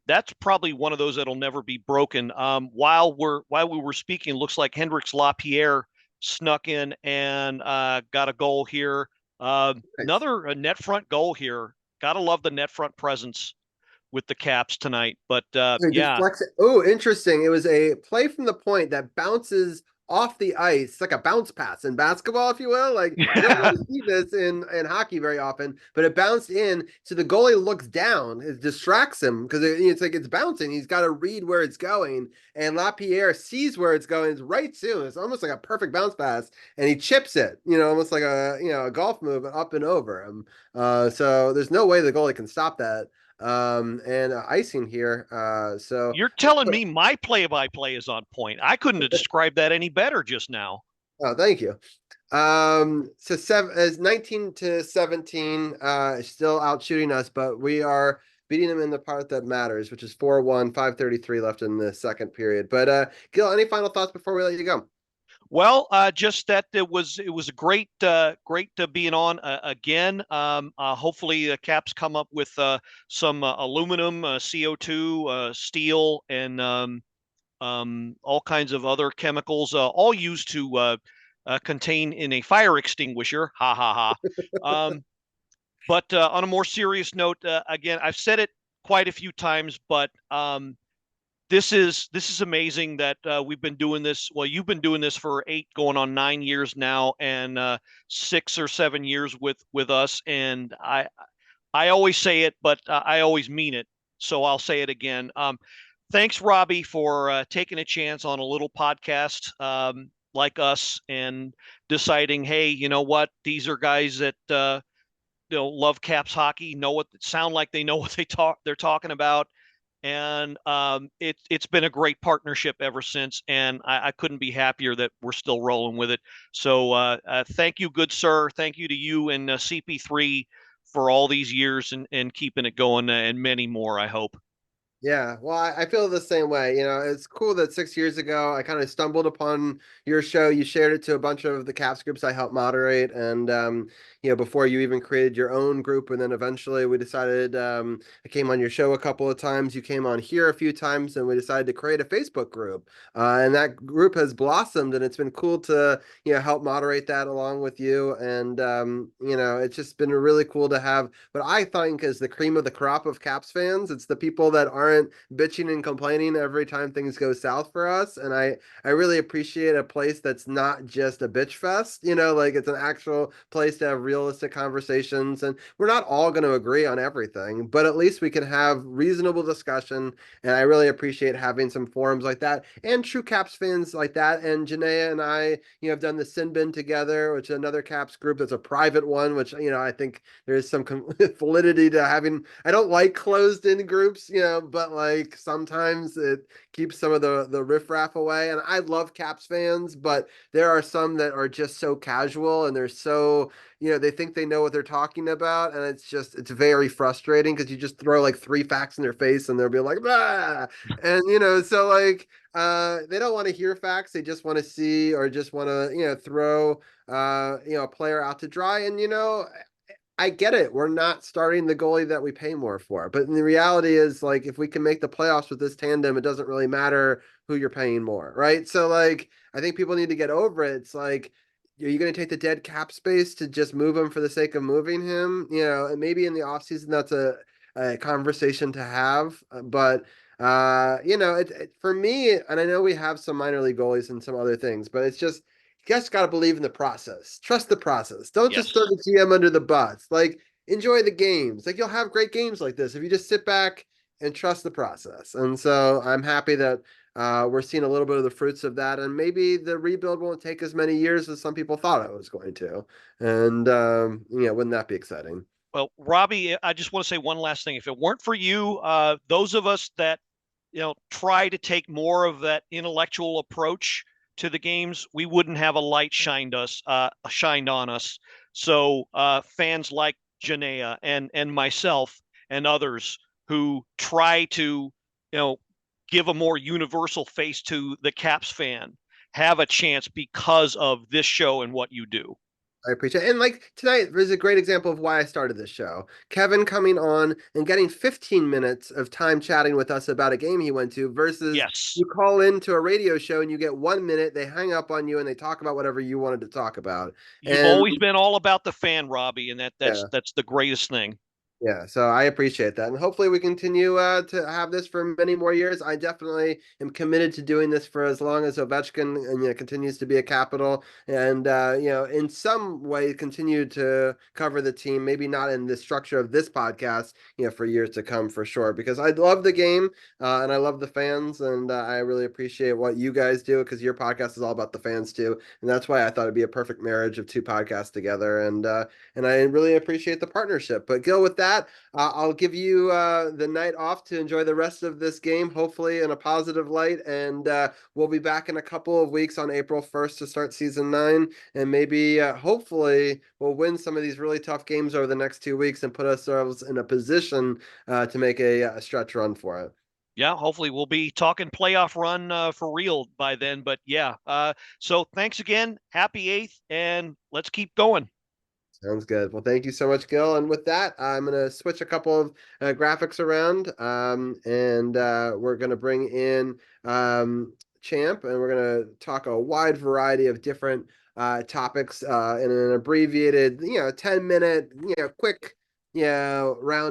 that's probably one of those that'll never be broken. While we were speaking, it looks like Hendrix Lapierre snuck in and got a goal here. Nice. Another net front goal here. Gotta love the net front presence with the Caps tonight. But yeah. Oh, interesting. It was a play from the point that bounces off the ice, like a bounce pass in basketball, if you will. Like you don't really see this in hockey very often, but it bounced in. So the goalie looks down, it distracts him because it's like it's bouncing. He's got to read where it's going, and Lapierre sees where it's going. It's right to. It's almost like a perfect bounce pass, and he chips it. Almost like a golf move up and over him. So there's no way the goalie can stop that. and icing here. So you're telling me my play-by-play is on point. I couldn't have described that any better just now. oh, thank you. So is 19-17, still out shooting us, but we are beating them in the part that matters, which is 4-1, 5:33 left in the second period. But Gil, any final thoughts before we let you go? Well, just that it was a great being on again. Hopefully the Caps come up with some aluminum, CO2, steel, and all kinds of other chemicals, all used to contain in a fire extinguisher. Ha ha ha. But on a more serious note, again, I've said it quite a few times, but this is amazing that we've been doing this. Well, you've been doing this for 8, going on 9 years now, and 6 or 7 years with us. And I always say it, but I always mean it. So I'll say it again. Thanks, Robbie, for taking a chance on a little podcast like us and deciding, hey, you know what? These are guys that love Caps hockey, know what sound like they know what they're talking about, and it's been a great partnership ever since, and I couldn't be happier that we're still rolling with it. So thank you, good sir. Thank you to you and CP3 for all these years and keeping it going, and many more, I hope. Yeah, well, I feel the same way. It's cool that 6 years ago I kind of stumbled upon your show. You shared it to a bunch of the Caps groups I helped moderate, and before you even created your own group, and then eventually we decided I came on your show a couple of times. You came on here a few times, and we decided to create a Facebook group, and that group has blossomed, and it's been cool to help moderate that along with you, and it's just been really cool to have what I think is the cream of the crop of Caps fans. It's the people that aren't bitching and complaining every time things go south for us. And I really appreciate a place that's not just a bitch fest, like it's an actual place to have realistic conversations. And we're not all going to agree on everything, but at least we can have reasonable discussion. And I really appreciate having some forums like that and true Caps fans like that. And Jenaya and I, have done the Sin Bin together, which is another Caps group that's a private one, which, I think there's some validity to having. I don't like closed in groups, but like sometimes it keeps some of the riffraff away. And I love Caps fans, but there are some that are just so casual and they're so, they think they know what they're talking about. And it's very frustrating because you just throw like 3 facts in their face and they'll be like, bah! And, so like, they don't want to hear facts. They just want to see or just want to, throw, a player out to dry. And, I get it. We're not starting the goalie that we pay more for. But the reality is, like, if we can make the playoffs with this tandem, it doesn't really matter who you're paying more, right? So, like, I think people need to get over it. It's like, are you going to take the dead cap space to just move him for the sake of moving him? And maybe in the offseason, that's a conversation to have. But, for me, and I know we have some minor league goalies and some other things, but it's just, you guys got to believe in the process. Trust the process. Don't just Yes. throw the GM under the bus. Like, enjoy the games. Like, you'll have great games like this if you just sit back and trust the process. And so I'm happy that we're seeing a little bit of the fruits of that. And maybe the rebuild won't take as many years as some people thought it was going to. And, wouldn't that be exciting? Well, Robbie, I just want to say one last thing. If it weren't for you, those of us that try to take more of that intellectual approach to the games, we wouldn't have a light shined on us. So fans like Jenaya and myself and others who try to give a more universal face to the Caps fan have a chance because of this show and what you do. I appreciate it. And like tonight is a great example of why I started this show. Kevin coming on and getting 15 minutes of time chatting with us about a game he went to versus Yes. you call into a radio show and you get 1 minute, they hang up on you and they talk about whatever you wanted to talk about. You've always been all about the fan, Robbie, and that's the greatest thing. Yeah, so I appreciate that. And hopefully we continue to have this for many more years. I definitely am committed to doing this for as long as Ovechkin and continues to be a Capital and in some way continue to cover the team, maybe not in the structure of this podcast, for years to come for sure, because I love the game and I love the fans and I really appreciate what you guys do because your podcast is all about the fans too. And that's why I thought it'd be a perfect marriage of 2 podcasts together and I really appreciate the partnership. But Gil, with that, that, I'll give you the night off to enjoy the rest of this game, hopefully in a positive light. And we'll be back in a couple of weeks on April 1st to start season 9. And maybe, hopefully, we'll win some of these really tough games over the next 2 weeks and put ourselves in a position to make a stretch run for it. Yeah, hopefully we'll be talking playoff run for real by then. But yeah, so thanks again. Happy 8th, and let's keep going. Sounds good. Well, thank you so much, Gil. And with that, I'm going to switch a couple of graphics around, and we're going to bring in Champ, and we're going to talk a wide variety of different topics in an abbreviated, 10-minute, quick, round.